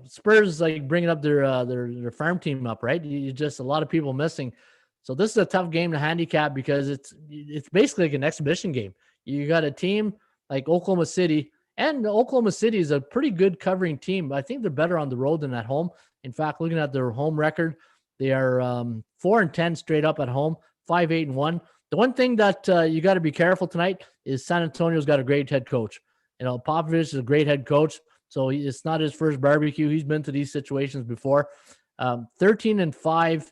A: Spurs bringing up their farm team up, right? You just a lot of people missing. So this is a tough game to handicap because it's basically like an exhibition game. You got a team like Oklahoma City. And Oklahoma City is a pretty good covering team. I think they're better on the road than at home. In fact, looking at their home record, they are 4-10 straight up at home, 5-8-1. The one thing that you got to be careful tonight is San Antonio's got a great head coach. Popovich is a great head coach, so it's not his first barbecue. He's been to these situations before. 13-5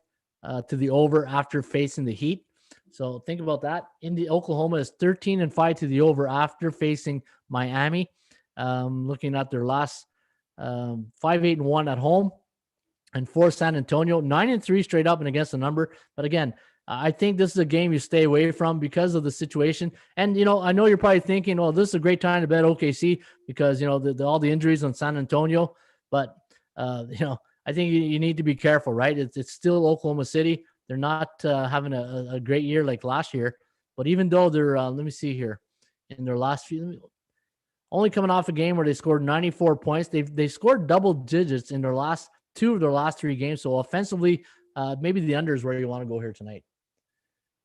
A: to the over after facing the Heat. So think about that. Oklahoma is 13-5 to the over after facing Miami. Looking at their last 5-8-1 at home, and for San Antonio, 9-3 straight up and against the number. But again, I think this is a game you stay away from because of the situation. And, I know you're probably thinking, oh, this is a great time to bet OKC because, all the injuries on San Antonio. But, I think you need to be careful, right? It's still Oklahoma City. They're not having a great year like last year. But even though they're, let me see here, in their last few, only coming off a game where they scored 94 points. They scored double digits in two of their last 3 games. So offensively, maybe the under is where you want to go here tonight.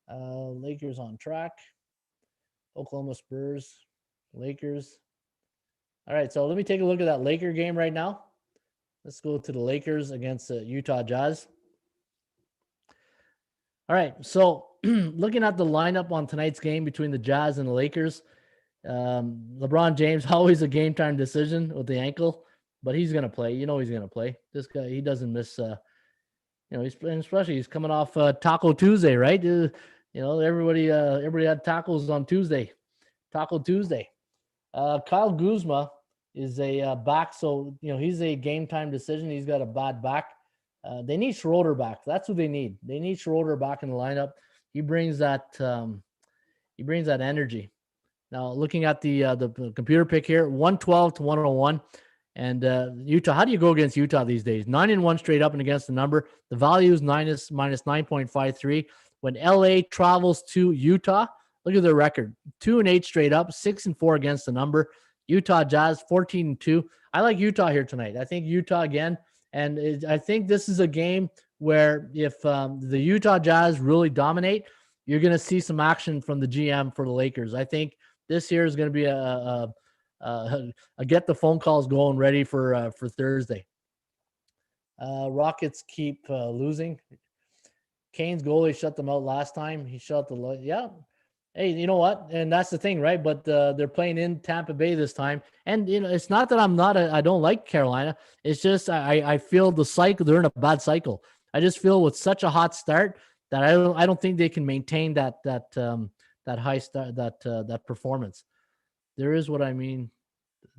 A: Lakers on track. Oklahoma Spurs, Lakers. All right, so let me take a look at that Laker game right now. Let's go to the Lakers against the Utah Jazz. All right, so looking at the lineup on tonight's game between the Jazz and the Lakers, LeBron James, always a game time decision with the ankle, but he's going to play. He's going to play. This guy, he doesn't miss, he's coming off Taco Tuesday, right? Everybody had tacos on Tuesday, Taco Tuesday. Kyle Kuzma is a back, so he's a game time decision. He's got a bad back. They need Schroeder back. That's what they need. They need Schroeder back in the lineup. He brings that energy. Now looking at the computer pick here, 112 to 101. And Utah, how do you go against Utah these days? 9-1 straight up and against the number. The value is minus 9.53. When LA travels to Utah, look at their record: 2-8 straight up, 6-4 against the number. Utah Jazz 14-2. I like Utah here tonight. I think Utah again, and I think this is a game where if the Utah Jazz really dominate, you're going to see some action from the GM for the Lakers. I think this year is going to be a get the phone calls going ready for Thursday. Rockets keep losing. Kane's goalie shut them out last time. He shut yeah. Hey, you know what? And that's the thing, right? But they're playing in Tampa Bay this time. And, it's not that I don't like Carolina. It's just I feel the cycle. They're in a bad cycle. I just feel with such a hot start that I don't think they can maintain that high start, that performance. Here's what I mean,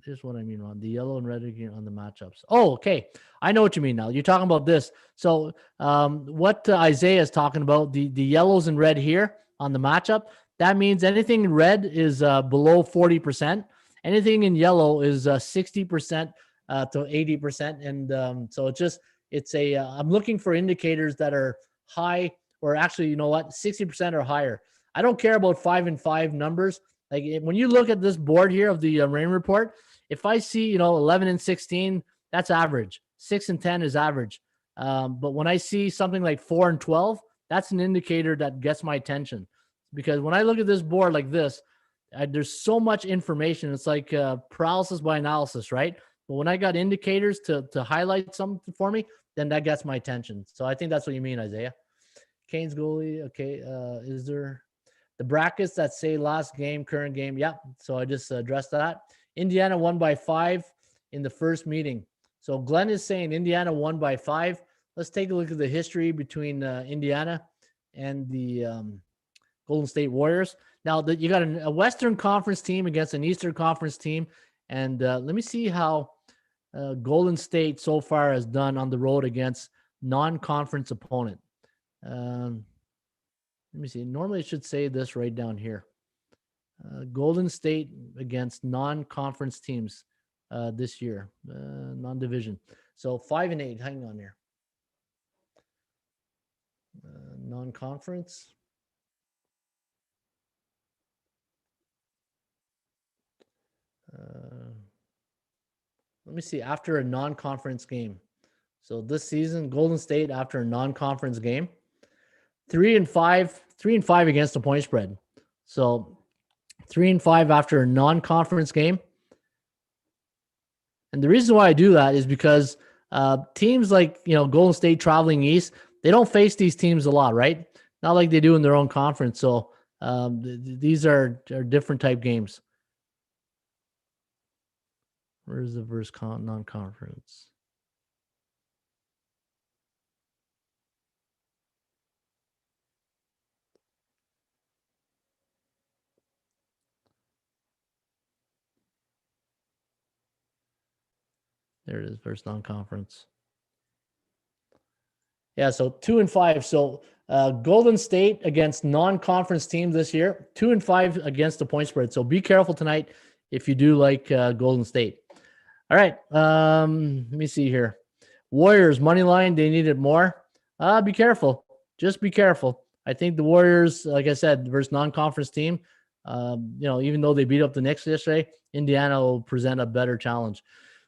A: Ron. The yellow and red on the matchups. Oh, okay. I know what you mean now. You're talking about this. So what Isaiah is talking about, the yellows and red here on the matchup, that means anything in red is below 40%. Anything in yellow is 60% to 80%. And so I'm looking for indicators that are high, or actually, you know what, 60% or higher. I don't care about 5-5 numbers. Like when you look at this board here of the rain report, if I see, 11-16, that's average. 6-10 is average. But when I see something like 4-12, that's an indicator that gets my attention. Because when I look at this board like this, there's so much information. It's like paralysis by analysis, right? But when I got indicators to highlight something for me, then that gets my attention. So I think that's what you mean, Isaiah. Kane's goalie. Okay. Is there the brackets that say last game, current game? Yeah. So I just addressed that. Indiana won by 5 in the first meeting. So Glenn is saying Indiana won by 5. Let's take a look at the history between Indiana and the Golden State Warriors. Now that you got a Western Conference team against an Eastern Conference team, and let me see how Golden State so far has done on the road against non-conference opponent. Let me see. Normally it should say this right down here. Golden State against non-conference teams this year, non-division. So 5-8. Hang on here. Non-conference. Let me see. After a non-conference game. So this season, Golden State after a non-conference game, 3-5 against the point spread. So 3-5 after a non-conference game. And the reason why I do that is because teams like, Golden State traveling east, they don't face these teams a lot, right? Not like they do in their own conference. So these are different type games. Where's the verse non-conference? There it is, versus non-conference. Yeah, so 2-5. So Golden State against non-conference teams this year, 2-5 against the point spread. So be careful tonight if you do like Golden State. All right, let me see here. Warriors money line, they need it more. Be careful. Just be careful. I think the Warriors, like I said, versus non-conference team, even though they beat up the Knicks yesterday, Indiana will present a better challenge.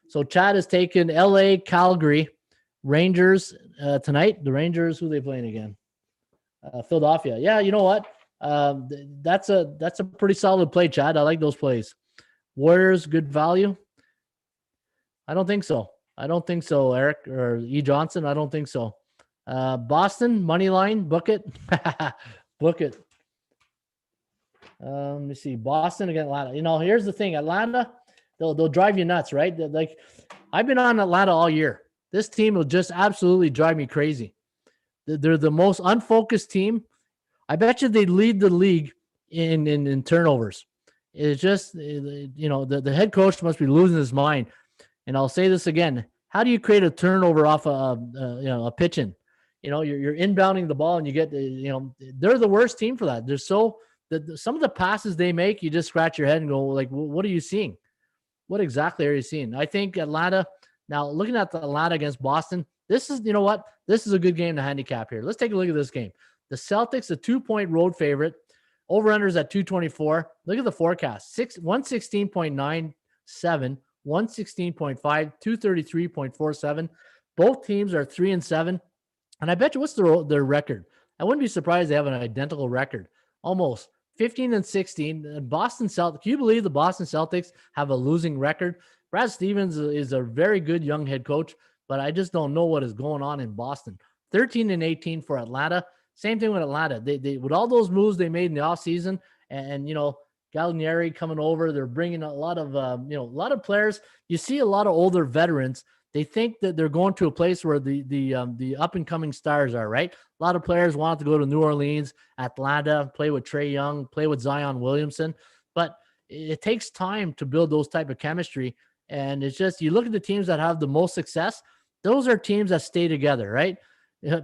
A: So Chad has taken LA, Calgary, Rangers tonight. The Rangers, who are they playing again? Philadelphia. Yeah, you know what? That's a pretty solid play, Chad. I like those plays. Warriors, good value. I don't think so. Eric or E. Johnson. I don't think so. Boston, money line, book it. Book it. Let me see. Boston against Atlanta. Here's the thing. Atlanta, they'll drive you nuts, right? Like, I've been on Atlanta all year. This team will just absolutely drive me crazy. They're the most unfocused team. I bet you they lead the league in turnovers. It's just, the head coach must be losing his mind. And I'll say this again. How do you create a turnover off a pitch-in? You're inbounding the ball and you get, they're the worst team for that. They're some of the passes they make, you just scratch your head and go, like, what are you seeing? What exactly are you seeing? I think Atlanta, now looking at the Atlanta against Boston, this is, this is a good game to handicap here. Let's take a look at this game. The Celtics, a 2-point road favorite. Over-unders at 224. Look at the forecast. 116.97. 116.5, 233.47. Both teams are 3-7. And I bet you what's their record? I wouldn't be surprised they have an identical record. Almost 15-16. Boston Celtics. Can you believe the Boston Celtics have a losing record? Brad Stevens is a very good young head coach, but I just don't know what is going on in Boston. 13-18 for Atlanta. Same thing with Atlanta. They with all those moves they made in the offseason and Gallinari coming over, they're bringing a lot of players. You see a lot of older veterans. They think that they're going to a place where the up and coming stars are, right? A lot of players want to go to New Orleans, Atlanta, play with Trae Young, play with Zion Williamson, but it takes time to build those type of chemistry. And it's just, you look at the teams that have the most success. Those are teams that stay together, right?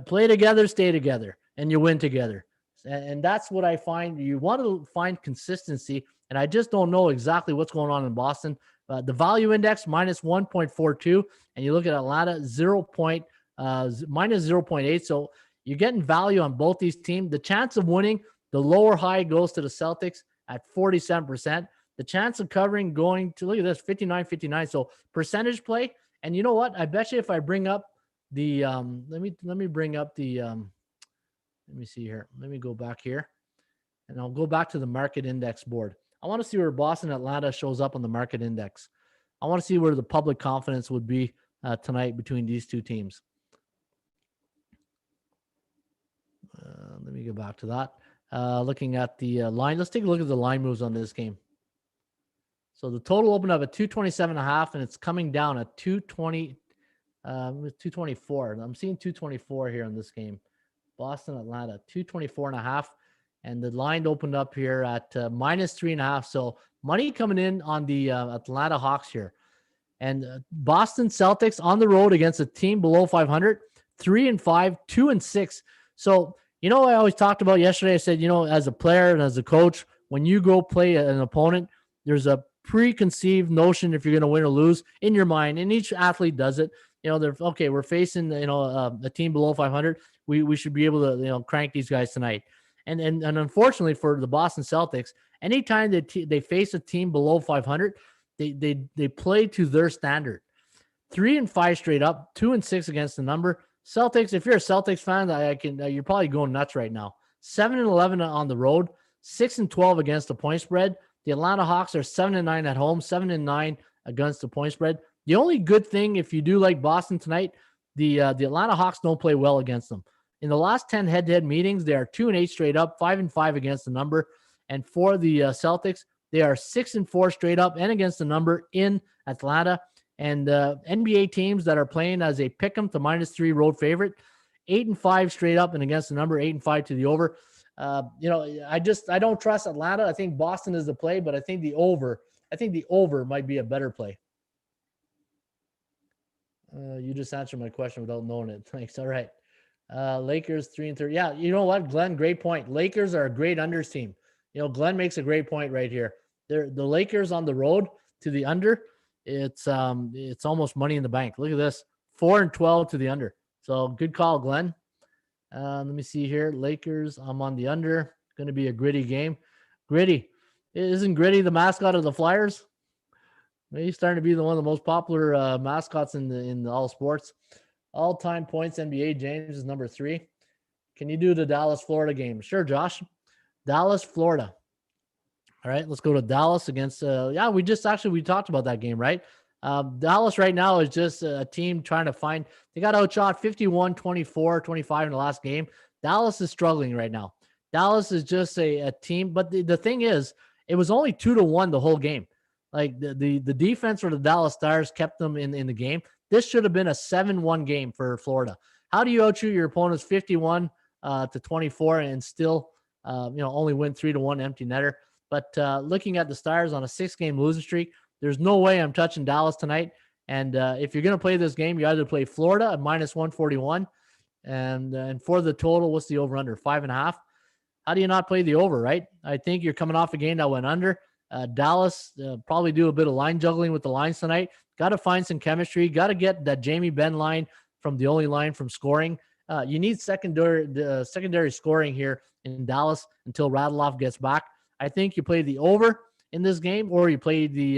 A: Play together, stay together, and you win together. And that's what I find. You want to find consistency, and I just don't know exactly what's going on in Boston. The value index minus 1.42, and you look at Atlanta minus 0.8. So you're getting value on both these teams. The chance of winning, the lower high goes to the Celtics at 47%. The chance of covering going to, look at this, 59-59. So percentage play. And you know what? I bet you if I bring up the let me bring up the let me see here. Let me go back here, and I'll go back to the market index board. I want to see where Boston Atlanta shows up on the market index. I want to see where the public confidence would be tonight between these two teams. Let me go back to that. Looking at the line. Let's take a look at the line moves on this game. So the total opened up at 227.5, and it's coming down at 220, 224. I'm seeing 224 here in this game. Boston, Atlanta, 224.5. And the line opened up here at minus 3.5. So money coming in on the Atlanta Hawks here. And Boston Celtics on the road against a team below 500, 3-5, 2-6. So, I always talked about yesterday, I said, as a player and as a coach, when you go play an opponent, there's a preconceived notion if you're going to win or lose in your mind. And each athlete does it. They're okay. We're facing, a team below 500. We should be able to, crank these guys tonight. And unfortunately for the Boston Celtics, anytime they face a team below 500, they play to their standard. 3-5 straight up, 2-6 against the number. Celtics, if you're a Celtics fan, you're probably going nuts right now. 7-11 on the road, 6-12 against the point spread. The Atlanta Hawks are 7-9 at home, 7-9 against the point spread. The only good thing, if you do like Boston tonight, the Atlanta Hawks don't play well against them. In the last 10 head-to-head meetings, they are 2-8 straight up, 5-5 against the number. And for the Celtics, they are 6-4 straight up and against the number in Atlanta. And NBA teams that are playing as a pick 'em to -3 road favorite, 8-5 straight up and against the number, 8-5 to the over. I don't trust Atlanta. I think Boston is the play, but I think the over might be a better play. You just answered my question without knowing it. Thanks. All right. Lakers 3-3. Yeah, you know what, Glenn? Great point. Lakers are a great unders team. Glenn makes a great point right here. The Lakers on the road to the under. It's almost money in the bank. Look at this, 4-12 to the under. So good call, Glenn. Let me see here. Lakers, I'm on the under. Going to be a gritty game. Gritty. Isn't Gritty the mascot of the Flyers? He's starting to be one of the most popular mascots in all sports. All-time points NBA, James is number 3. Can you do the Dallas-Florida game? Sure, Josh. Dallas, Florida. All right, let's go to Dallas against we talked about that game, right? Dallas right now is just a team trying to find. They got outshot 51-24, 25 in the last game. Dallas is struggling right now. Dallas is just a team, but the thing is, it was only 2-1 the whole game. Like the defense for the Dallas Stars kept them in the game. This should have been a 7-1 game for Florida. How do you outshoot your opponents 51-24 and still only win 3-1 empty netter? But looking at the Stars on a 6-game losing streak, there's no way I'm touching Dallas tonight. And if you're going to play this game, you either play Florida at -141. And for the total, what's the over-under? 5.5. How do you not play the over, right? I think you're coming off a game that went under. Dallas probably do a bit of line juggling with the lines tonight. Got to find some chemistry. Got to get that Jamie Benn line from the only line from scoring. You need secondary scoring here in Dallas until Radloff gets back. I think you play the over in this game, or you play the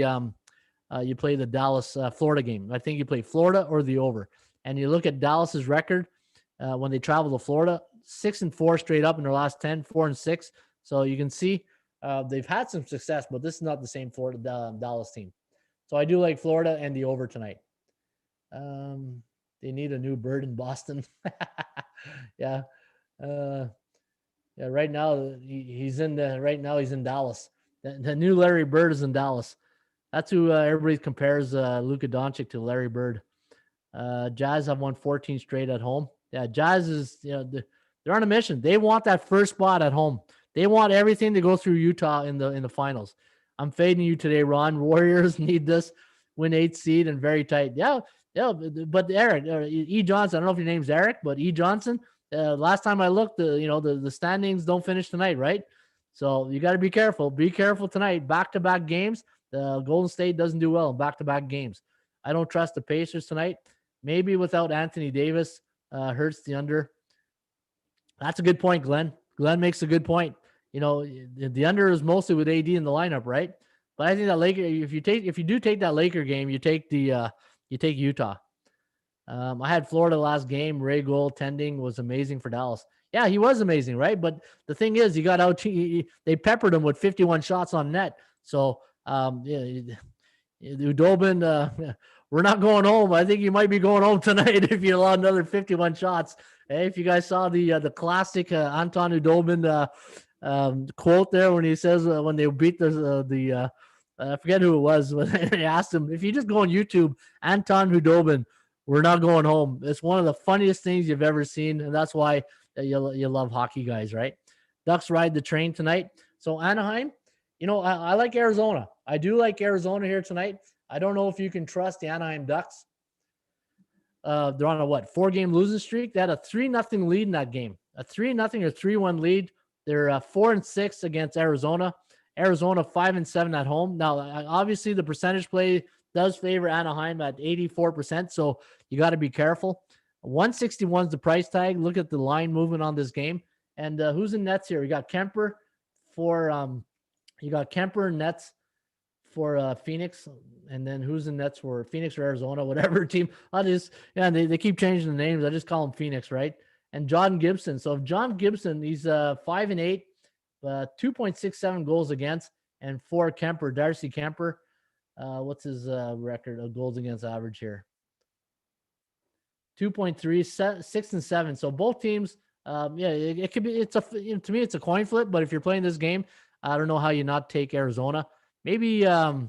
A: Dallas Florida game. I think you play Florida or the over. And you look at Dallas's record when they travel to Florida, 6-4 straight up in their last 10, 4-6. So you can see they've had some success, but this is not the same Florida Dallas team. So I do like Florida and the over tonight. They need a new bird in Boston. Yeah. Yeah. Right now he's in Dallas. The new Larry Bird is in Dallas. That's who everybody compares Luka Doncic to, Larry Bird. Jazz have won 14 straight at home. Yeah, Jazz is, they're on a mission. They want that first spot at home. They want everything to go through Utah in the finals. I'm fading you today, Ron. Warriors need this, win 8th seed and very tight. Yeah. But Eric, E. Johnson, I don't know if your name's Eric, but E. Johnson, last time I looked, the standings don't finish tonight, right? So you got to be careful. Be careful tonight. Back-to-back games. Golden State doesn't do well in back-to-back games. I don't trust the Pacers tonight. Maybe without Anthony Davis, hurts the under. That's a good point, Glenn. Glenn makes a good point. The under is mostly with AD in the lineup, right? But I think that Laker, if you do take that Laker game, you take Utah. I had Florida last game. Ray goaltending was amazing for Dallas. Yeah, he was amazing, right? But the thing is, he got out. They peppered him with 51 shots on net. So, Udobin, we're not going home. I think you might be going home tonight if you allow another 51 shots. Hey, if you guys saw the classic Anton Udobin quote there when he says when they beat the I forget who it was when they asked him, if you just go on YouTube, Anton Udobin, we're not going home. It's one of the funniest things you've ever seen, and that's why you love hockey, guys, right? Ducks ride the train tonight. So Anaheim, I like Arizona. I do like Arizona here tonight. I don't know if you can trust the Anaheim Ducks. They're on a 4-game losing streak. They had a 3-0 lead in that game. A 3-0 or 3-1 lead. They're 4-6 against Arizona. Arizona 5-7 at home. Now, obviously, the percentage play does favor Anaheim at 84%, so you got to be careful. 161 is the price tag. Look at the line movement on this game. And who's in nets here? You got Kemper and nets for Phoenix, and then who's in nets for Phoenix or Arizona, whatever team. They keep changing the names. I just call them Phoenix, right? And John Gibson. So if John Gibson, he's 5-8, 2.67 goals against. And 4, Kemper, Darcy Kemper. What's his record of goals against average here? 2.3, 6 and 7. So both teams, yeah, it could be. To me, it's a coin flip. But if you're playing this game, I don't know how you not take Arizona. Maybe. Let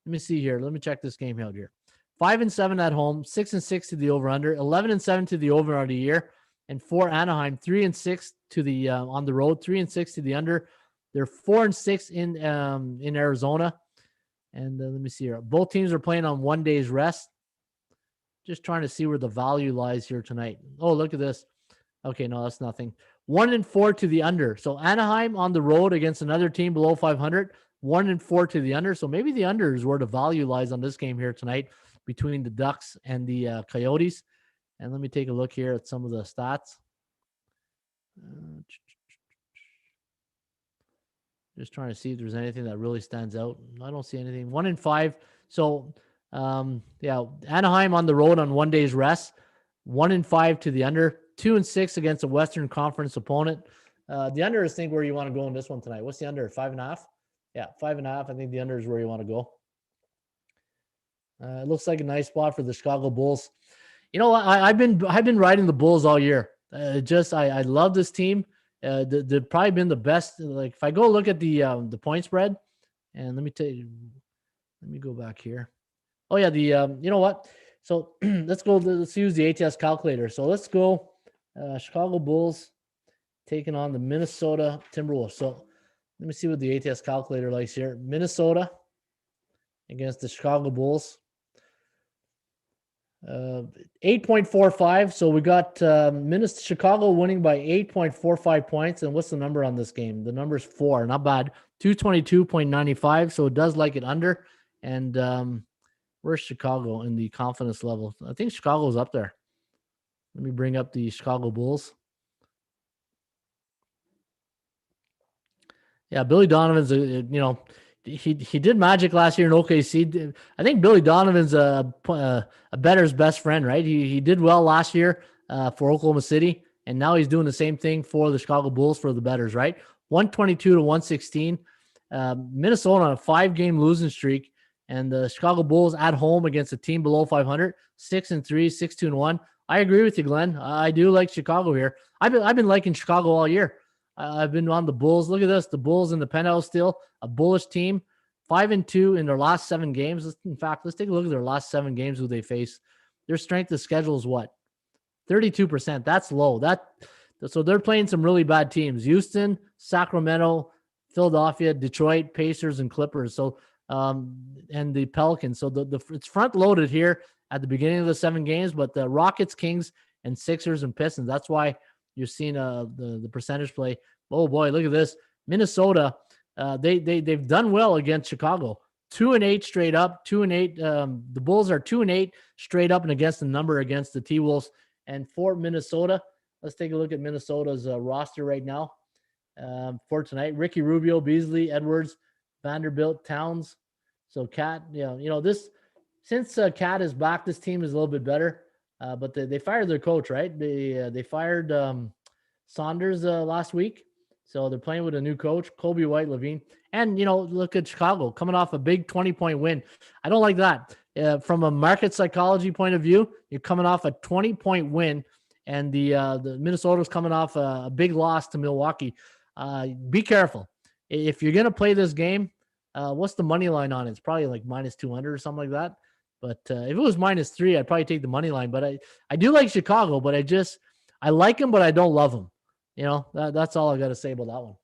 A: me see here. Let me check this game out here. 5 and 7 at home, 6 and 6 to the over under, 11 and 7 to the over on the year, and 4 Anaheim, 3 and 6 to the on the road, 3 and 6 to the under. They're 4 and 6 in Arizona. And let me see here. Both teams are playing on 1 day's rest. Just trying to see where the value lies here tonight. Oh, look at this. Okay, no, that's nothing. 1 and 4 to the under. So Anaheim on the road against another team below 500. 1 and 4 to the under. So maybe the under is where the value lies on this game here tonight between the Ducks and the Coyotes. And let me take a look here at some of the stats. Just trying to see if there's anything that really stands out. I don't see anything. 1 and 5. So, yeah, Anaheim on the road on 1 day's rest. 1 and 5 to the under. 2 and 6 against a Western Conference opponent. The under is, think, where you want to go in this one tonight. What's the under? 5.5? Yeah, 5.5. I think the under is where you want to go. It looks like a nice spot for the Chicago Bulls. You know, I've been riding the Bulls all year. I love this team. They've probably been the best. Like, if I go look at the point spread, and let me go back here. Oh yeah, you know what? So let's use the ATS calculator. So let's go Chicago Bulls taking on the Minnesota Timberwolves. So let me see what the ATS calculator likes here. Minnesota against the Chicago Bulls. 8.45. So we got Chicago winning by 8.45 points. And what's the number on this game? The number is 4. Not bad. 222.95. So it does like it under. And where's Chicago in the confidence level? I think Chicago's up there. Let me bring up the Chicago Bulls. Yeah, Billy Donovan's he did magic last year in OKC. I think Billy Donovan's a bettor's best friend, right? He did well last year for Oklahoma City, and now he's doing the same thing for the Chicago Bulls for the bettors, right? 122 to 116. Minnesota on a 5-game losing streak, and the Chicago Bulls at home against a team below 500, 6-3, 6-2-1. I agree with you, Glenn. I do like Chicago here. I've been liking Chicago all year. I've been on the Bulls. Look at this. The Bulls in the penthouse still. A bullish team. 5-2 in their last 7 games. In fact, let's take a look at their last 7 games who they face. Their strength of schedule is what? 32%. That's low. So they're playing some really bad teams. Houston, Sacramento, Philadelphia, Detroit, Pacers, and Clippers. So and the Pelicans. So it's front loaded here at the beginning of the 7 games, but the Rockets, Kings, and Sixers and Pistons. That's why you're seeing the percentage play. Oh boy, look at this. Minnesota, they've done well against Chicago. 2-8 straight up. 2-8. The Bulls are 2-8 straight up and against the number against the T-Wolves. And for Minnesota, let's take a look at Minnesota's roster right now for tonight. Ricky Rubio, Beasley, Edwards, Vanderbilt, Towns. So Cat, this since Cat is back, this team is a little bit better. But they fired their coach, right? They fired Saunders last week. So they're playing with a new coach, Kobe White Levine. And, look at Chicago coming off a big 20-point win. I don't like that. From a market psychology point of view, you're coming off a 20-point win, and the Minnesota's coming off a big loss to Milwaukee. Be careful. If you're going to play this game, what's the money line on it? It's probably like minus 200 or something like that. But if it was minus 3, I'd probably take the money line. But I do like Chicago, but I like them, but I don't love them. That's all I got to say about that one.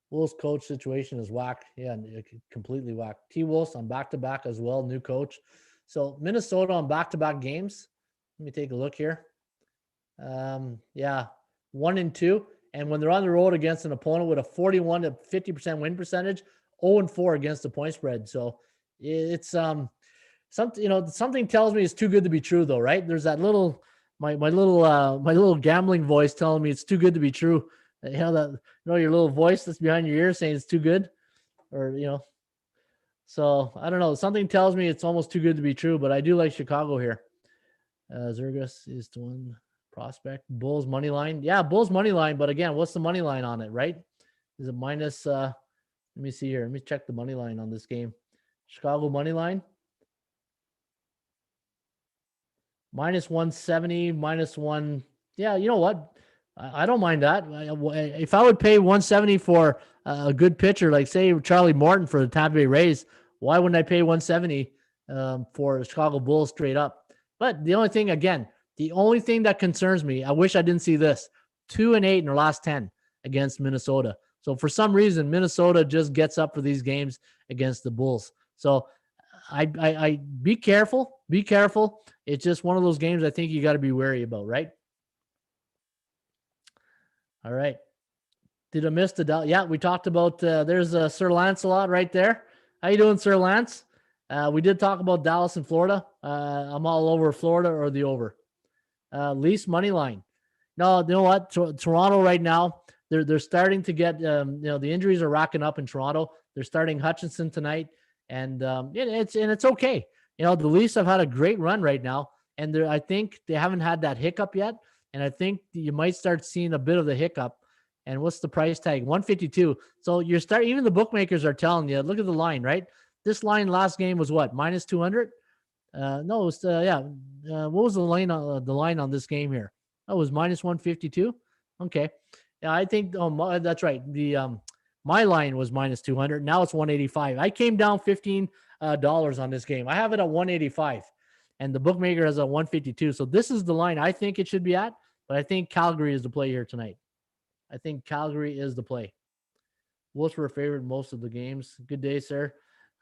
A: Wolves coach situation is whack. Yeah, completely whack. T-Wolves on back-to-back as well, new coach. So Minnesota on back-to-back games. Let me take a look here. 1-2. And when they're on the road against an opponent with a 41 to 50% win percentage, 0-4 against the point spread. So it's something tells me it's too good to be true, though, right? There's that little my little gambling voice telling me it's too good to be true. Your little voice that's behind your ear saying it's too good, or So I don't know. Something tells me it's almost too good to be true, but I do like Chicago here. Zergus is the one prospect. Bulls money line. Yeah, Bulls money line. But again, what's the money line on it, right? Is it minus Let me see here. Let me check the money line on this game. Chicago money line. Minus 170, minus one. Yeah, you know what? I don't mind that. If I would pay 170 for a good pitcher, like say Charlie Morton for the Tampa Bay Rays, why wouldn't I pay 170 for the Chicago Bulls straight up? But the only thing, again, the only thing that concerns me, I wish I didn't see this: 2-8 in their last 10 against Minnesota. So for some reason, Minnesota just gets up for these games against the Bulls. So I be careful. Be careful. It's just one of those games I think you got to be wary about, right? All right. Did I miss the? Yeah, we talked about. There's Sir Lancelot right there. How you doing, Sir Lance? We did talk about Dallas and Florida. I'm all over Florida or the over. Least money line. No, you know what? Toronto right now, they're starting to get. The injuries are racking up in Toronto. They're starting Hutchinson tonight, and it's okay. The Leafs have had a great run right now, and I think they haven't had that hiccup yet. And I think you might start seeing a bit of the hiccup. And what's the price tag? 152. So even the bookmakers are telling you, look at the line, right? This line last game was what? Minus 200? No, it was, what was the line on this game here? Oh, it was minus 152. Okay. Yeah, I think, that's right. My line was minus 200. Now it's 185. I came down $15 on this game. I have it at 185 and the bookmaker has a 152. So this is the line I think it should be at, but I think Calgary is the play here tonight. I think Calgary is the play. Wolves were favored most of the games. Good day, sir.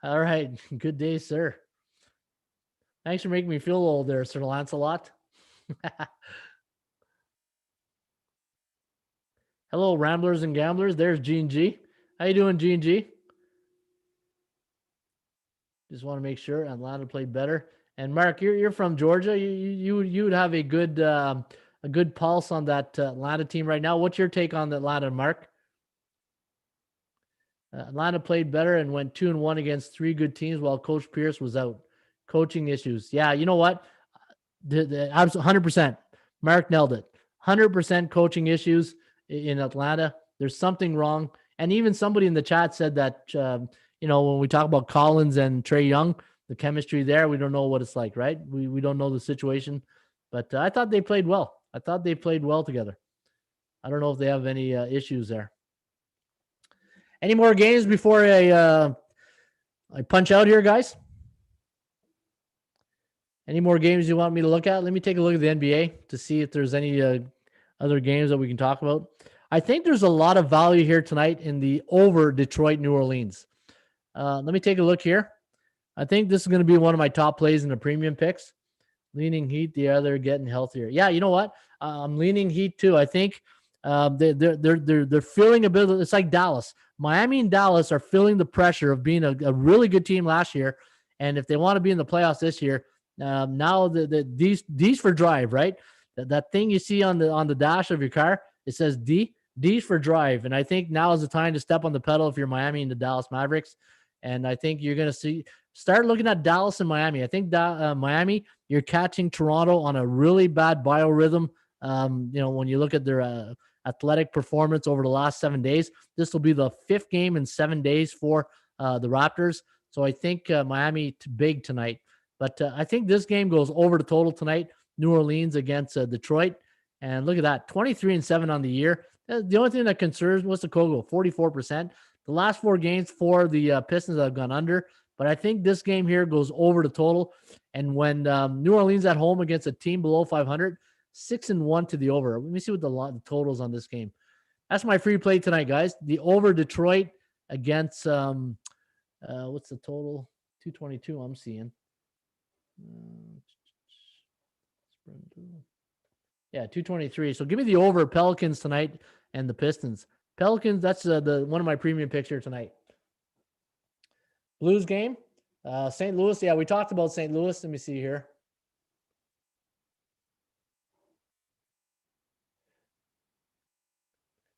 A: All right. Good day, sir. Thanks for making me feel old there, Sir Lancelot. Hello, Ramblers and Gamblers. There's G&G. How you doing, G&G? Just want to make sure Atlanta played better. And Mark, you're from Georgia. You would have a good pulse on that Atlanta team right now. What's your take on Atlanta, Mark? Atlanta played better and went 2-1 against three good teams while Coach Pierce was out. Coaching issues. Yeah, you know what? I was 100%. Mark nailed it. 100% coaching issues in Atlanta. There's something wrong. And even somebody in the chat said that, when we talk about Collins and Trae Young, the chemistry there, we don't know what it's like, right? We don't know the situation. But I thought they played well. I thought they played well together. I don't know if they have any issues there. Any more games before I punch out here, guys? Any more games you want me to look at? Let me take a look at the NBA to see if there's any other games that we can talk about. I think there's a lot of value here tonight in the over Detroit, New Orleans. Let me take a look here. I think this is going to be one of my top plays in the premium picks. Leaning Heat, the other getting healthier. Yeah, you know what? I'm leaning Heat too. I think they're feeling a bit. It's like Dallas. Miami and Dallas are feeling the pressure of being a really good team last year, and if they want to be in the playoffs this year, now D's for drive, right? That thing you see on the dash of your car, it says D's for drive, and I think now is the time to step on the pedal if you're Miami and the Dallas Mavericks, and I think you're going to start looking at Dallas and Miami. I think Miami, you're catching Toronto on a really bad biorhythm. When you look at their athletic performance over the last 7 days, this will be the 5th game in 7 days for the Raptors. So I think Miami big tonight. But I think this game goes over the total tonight. New Orleans against Detroit. And look at that, 23-7 on the year. The only thing that concerns was the Kogo, 44%. The last 4 games for the Pistons have gone under. But I think this game here goes over the total. And when New Orleans at home against a team below 500, 6-1 to the over. Let me see what the totals on this game. That's my free play tonight, guys. The over Detroit against what's the total? 222. I'm seeing. Yeah, 223. So give me the over Pelicans tonight and the Pistons. Pelicans. That's the one of my premium picks here tonight. Blues game. St. Louis. Yeah, we talked about St. Louis. Let me see here.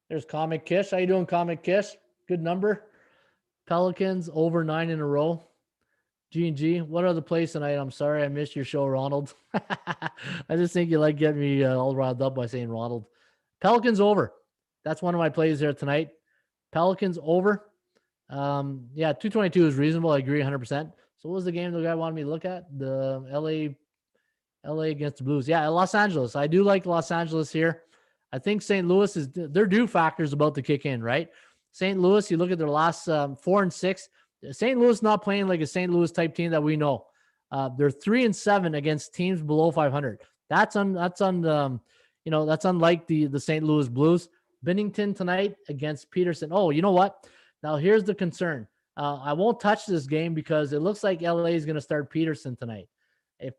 A: There's Comic Kish. How you doing, Comic Kish? Good number. Pelicans over 9 in a row. G&G. What are the plays tonight? I'm sorry I missed your show, Ronald. I just think you like getting me all riled up by saying Ronald. Pelicans over. That's one of my plays there tonight. Pelicans over. Yeah, 222 is reasonable. I agree 100%. So what was the game the guy wanted me to look at? The LA against the Blues. Yeah, Los Angeles. I do like Los Angeles here. I think St. Louis their due factors about to kick in, right? St. Louis, you look at their last 4 and 6. St. Louis not playing like a St. Louis type team that we know. They're 3 and 7 against teams below 500. That's unlike the St. Louis Blues. Bennington tonight against Peterson. Oh, you know what? Now here's the concern. I won't touch this game because it looks like LA is going to start Peterson tonight. If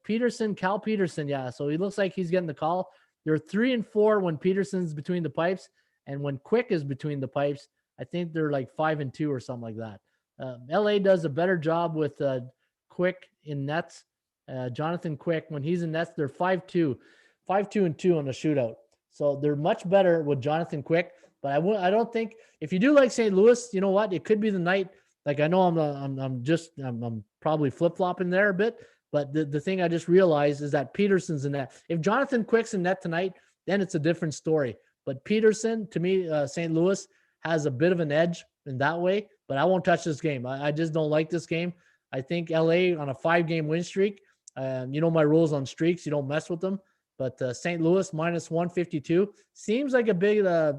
A: Cal Peterson, yeah, so he looks like he's getting the call. They're 3 and 4 when Peterson's between the pipes, and when Quick is between the pipes, I think they're like 5 and 2 or something like that. LA does a better job with Quick in nets. Jonathan Quick, when he's in nets, they're 5-2 and 2 on the shootout. So they're much better with Jonathan Quick. But I don't think if you do like St. Louis, you know what? It could be the night. Like I know I'm probably flip flopping there a bit. But the thing I just realized is that Peterson's in net. If Jonathan Quick's in net tonight, then it's a different story. But Peterson, to me, St. Louis has a bit of an edge in that way. But I won't touch this game. I just don't like this game. I think LA on a 5-game win streak. You know my rules on streaks. You don't mess with them. But St. Louis minus 152 seems like a big, I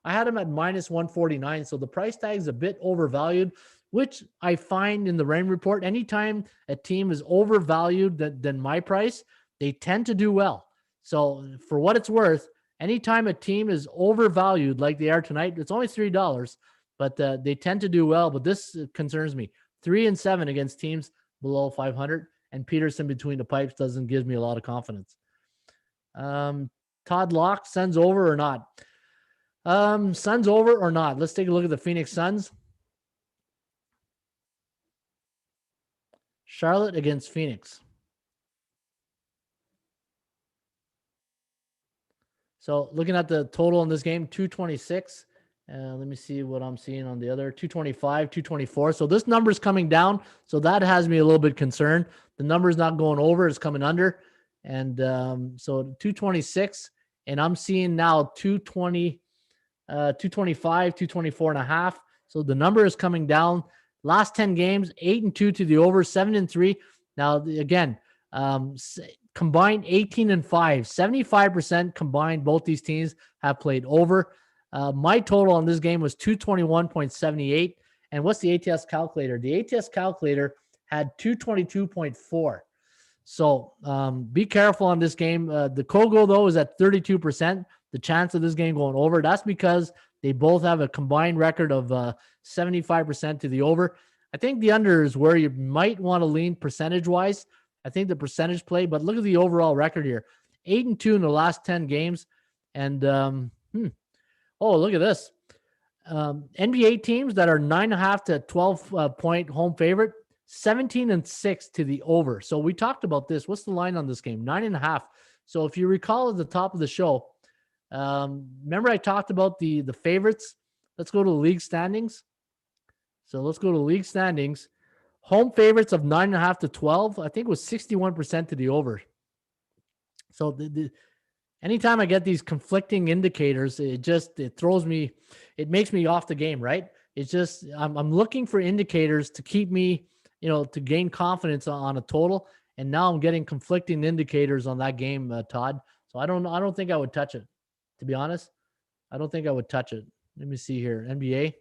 A: had them at minus 149. So the price tag is a bit overvalued, which I find in the Rain report. Anytime a team is overvalued than my price, they tend to do well. So for what it's worth, anytime a team is overvalued like they are tonight, it's only $3, but they tend to do well. But this concerns me. 3 and 7 against teams below 500, and Peterson between the pipes doesn't give me a lot of confidence. Todd Locke, Suns over or not? Suns over or not? Let's take a look at the Phoenix Suns. Charlotte against Phoenix. So looking at the total in this game, 226. Let me see what I'm seeing on the other. 225, 224. So this number is coming down. So that has me a little bit concerned. The number is not going over. It's coming under. And so 226. And I'm seeing now 220, 225, 224 and a half. So the number is coming down. Last 10 games, 8 and 2 to the over, 7 and 3. Now, again, combined 18 and 5, 75% combined. Both these teams have played over. My total on this game was 221.78. And what's the ATS calculator? The ATS calculator had 222.4. So be careful on this game. The Kogo, though, is at 32%. The chance of this game going over, that's because they both have a combined record of 75% to the over. I think the under is where you might want to lean percentage-wise. I think the percentage play, but look at the overall record here. 8 and 2 in the last 10 games. And, oh, look at this. NBA teams that are 9.5 to 12-point home favorite, 17 and 6 to the over. So we talked about this. What's the line on this game? 9.5. So if you recall at the top of the show, remember I talked about the favorites. Let's go to the league standings. So let's go to league standings. Home favorites of 9.5 to 12, I think it was 61% to the over. So anytime I get these conflicting indicators, it throws me, it makes me off the game, right? It's just, I'm looking for indicators to keep me, to gain confidence on a total. And now I'm getting conflicting indicators on that game, Todd. So I don't think I would touch it. To be honest, I don't think I would touch it. Let me see here. NBA.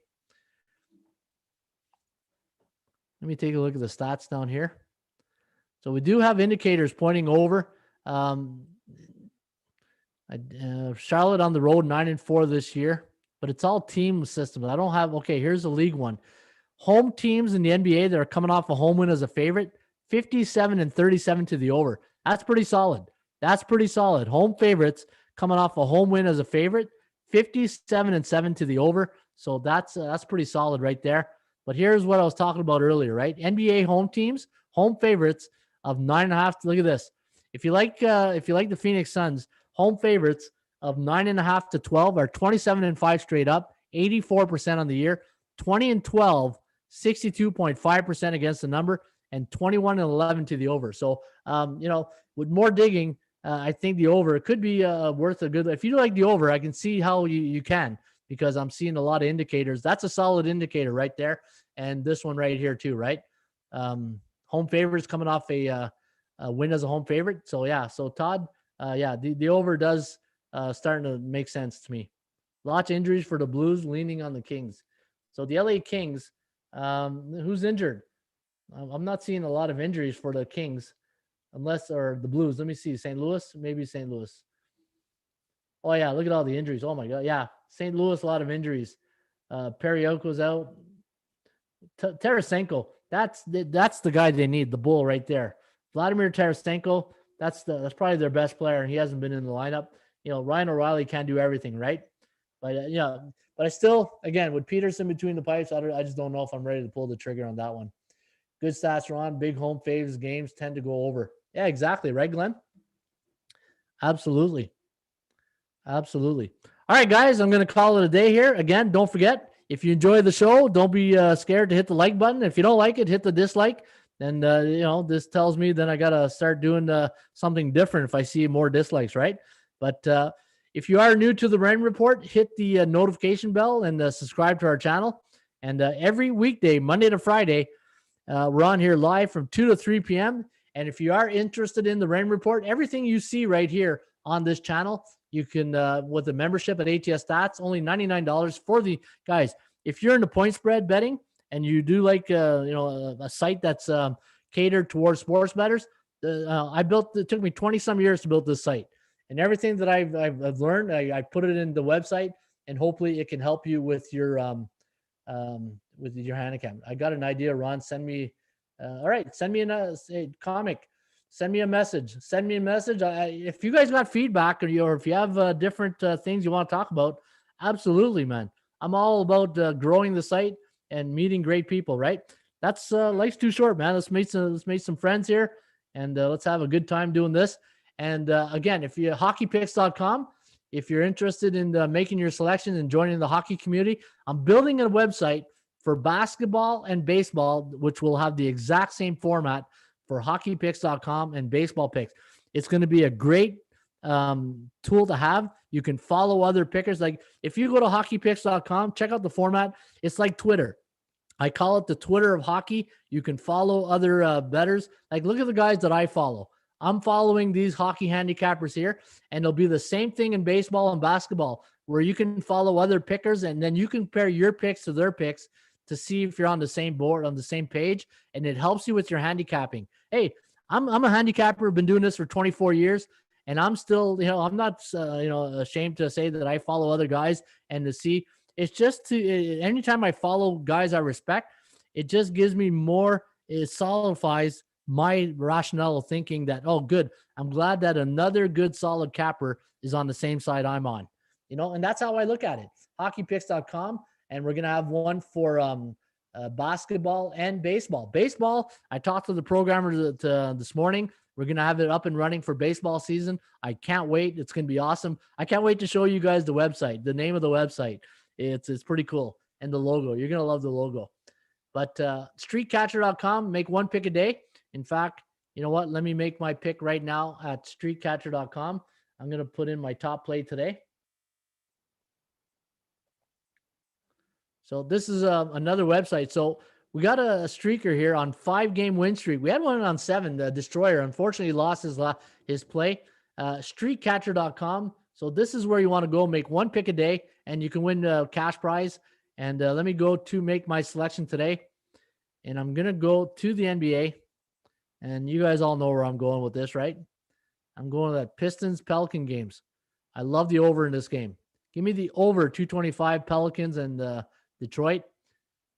A: Let me take a look at the stats down here. So we do have indicators pointing over. Charlotte on the road, 9 and 4 this year, but it's all team systems. I don't have, okay, here's the league one. Home teams in the NBA that are coming off a home win as a favorite, 57 and 37 to the over. That's pretty solid. That's pretty solid. Home favorites coming off a home win as a favorite, 57 and 7 to the over. So that's pretty solid right there. But here's what I was talking about earlier, right? NBA home teams, home favorites of 9.5. Look at this. If you like the Phoenix Suns, home favorites of 9.5 to 12 are 27 and 5 straight up, 84% on the year, 20 and 12, 62.5% against the number, and 21 and 11 to the over. So, with more digging, I think the over, it could be worth a good, if you like the over, I can see how you can, because I'm seeing a lot of indicators. That's a solid indicator right there. And this one right here too, right? Home favorites coming off a win as a home favorite. So yeah, so Todd, yeah, the over does starting to make sense to me. Lots of injuries for the Blues, leaning on the Kings. So the LA Kings, who's injured? I'm not seeing a lot of injuries for the Kings, unless, or the Blues. Let me see. St. Louis, maybe St. Louis. Oh yeah, look at all the injuries. Oh my God, yeah, St. Louis, a lot of injuries. Perioko's out. Tarasenko, that's the guy they need, the bull right there. Vladimir Tarasenko, that's probably their best player, and he hasn't been in the lineup. Ryan O'Reilly can't do everything, right? But but I still, again, with Peterson between the pipes, I just don't know if I'm ready to pull the trigger on that one. Good stats, Ron. Big home faves games tend to go over. Yeah, exactly, right, Glenn? Absolutely. All right, guys, I'm going to call it a day here. Again, don't forget, if you enjoy the show, don't be scared to hit the like button. If you don't like it, hit the dislike. And, this tells me then I got to start doing something different if I see more dislikes, right? But if you are new to the Rain Report, hit the notification bell and subscribe to our channel. And every weekday, Monday to Friday, we're on here live from 2 to 3 p.m. And if you are interested in the Rain Report, everything you see right here on this channel, you can, with a membership at ATS Stats, only $99 for the guys. If you're into point spread betting and you do like, a site that's catered towards sports bettors, it took me 20 some years to build this site. And everything that I've learned, I put it in the website, and hopefully it can help you with your handicap. I got an idea, Ron. Send me, all right, send me a comic. Send me a message. If you guys got feedback or if you have different things you want to talk about, absolutely, man. I'm all about growing the site and meeting great people, right? That's life's too short, man. Let's make some friends here, and let's have a good time doing this. And again, if you hockeypicks.com, if you're interested in making your selections and joining the hockey community, I'm building a website for basketball and baseball, which will have the exact same format for hockeypicks.com and baseball picks. It's going to be a great tool to have. You can follow other pickers. Like if you go to hockeypicks.com, check out the format. It's like Twitter. I call it the Twitter of hockey. You can follow other bettors. Like look at the guys that I follow. I'm following these hockey handicappers here, and it'll be the same thing in baseball and basketball, where you can follow other pickers, and then you can compare your picks to their picks to see if you're on the same board, on the same page, and it helps you with your handicapping. Hey, I'm a handicapper, been doing this for 24 years, and I'm still, I'm not, ashamed to say that I follow other guys and to see. It's just anytime I follow guys I respect, it just gives me more, it solidifies my rationale of thinking that, oh, good, I'm glad that another good solid capper is on the same side I'm on, and that's how I look at it. Hockeypicks.com, and we're going to have one for basketball and baseball. Baseball, I talked to the programmer this morning. We're going to have it up and running for baseball season. I can't wait. It's going to be awesome. I can't wait to show you guys the website, the name of the website. It's pretty cool. And the logo, you're going to love the logo. But streakcatcher.com, make one pick a day. In fact, you know what? Let me make my pick right now at streakcatcher.com. I'm going to put in my top play today. So this is another website. So we got a streaker here on 5-game win streak. We had one on 7, the Destroyer. Unfortunately, lost his play. Streakcatcher.com. So this is where you want to go. Make one pick a day, and you can win a cash prize. And let me go to make my selection today. And I'm going to go to the NBA. And you guys all know where I'm going with this, right? I'm going to that Pistons-Pelican games. I love the over in this game. Give me the over 225 Pelicans and Detroit.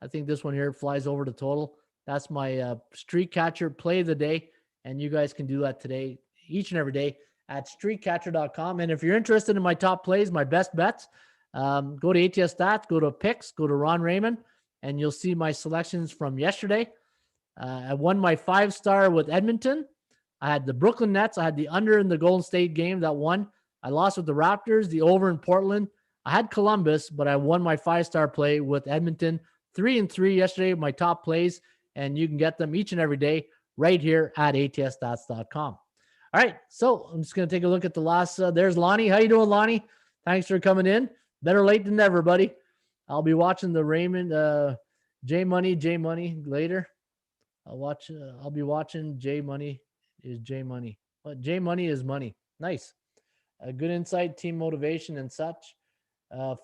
A: I think this one here flies over the total. That's my Streakcatcher play of the day. And you guys can do that today, each and every day at streakcatcher.com. And if you're interested in my top plays, my best bets, go to ATS Stats, go to Picks, go to Ron Raymond, and you'll see my selections from yesterday. I won my 5-star with Edmonton. I had the Brooklyn Nets. I had the under in the Golden State game that won. I lost with the Raptors, the over in Portland. I had Columbus, but I won my 5-star play with Edmonton. 3-3 yesterday, my top plays, and you can get them each and every day right here at atsstats.com. All right, so I'm just going to take a look at the last. There's Lonnie. How you doing, Lonnie? Thanks for coming in. better late than never, buddy. I'll be watching the Raymond J Money later. I'll be watching J Money is J Money. What J Money is money. Nice. Good insight, team motivation, and such.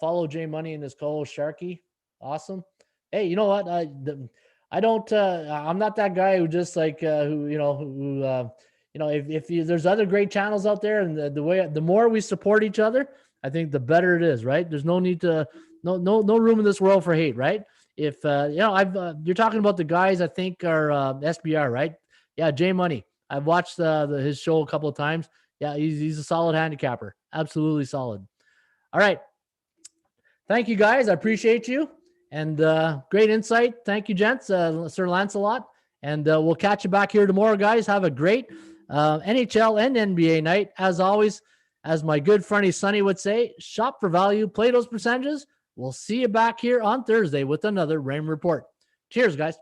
A: Follow J Money and his co-host Sharky. Awesome. Hey, you know what? I don't. I'm not that guy who just like if there's other great channels out there, and the more we support each other, I think the better it is. Right? There's no need to no room in this world for hate. Right? If you're talking about the guys I think are SBR, right? Yeah, J Money. I've watched his show a couple of times. Yeah, he's a solid handicapper. Absolutely solid. All right. Thank you, guys. I appreciate you. And great insight. Thank you, gents. Sir Lancelot. And we'll catch you back here tomorrow, guys. Have a great NHL and NBA night. As always, as my good friend Sonny would say, shop for value, play those percentages. We'll see you back here on Thursday with another Raymond Report. Cheers, guys.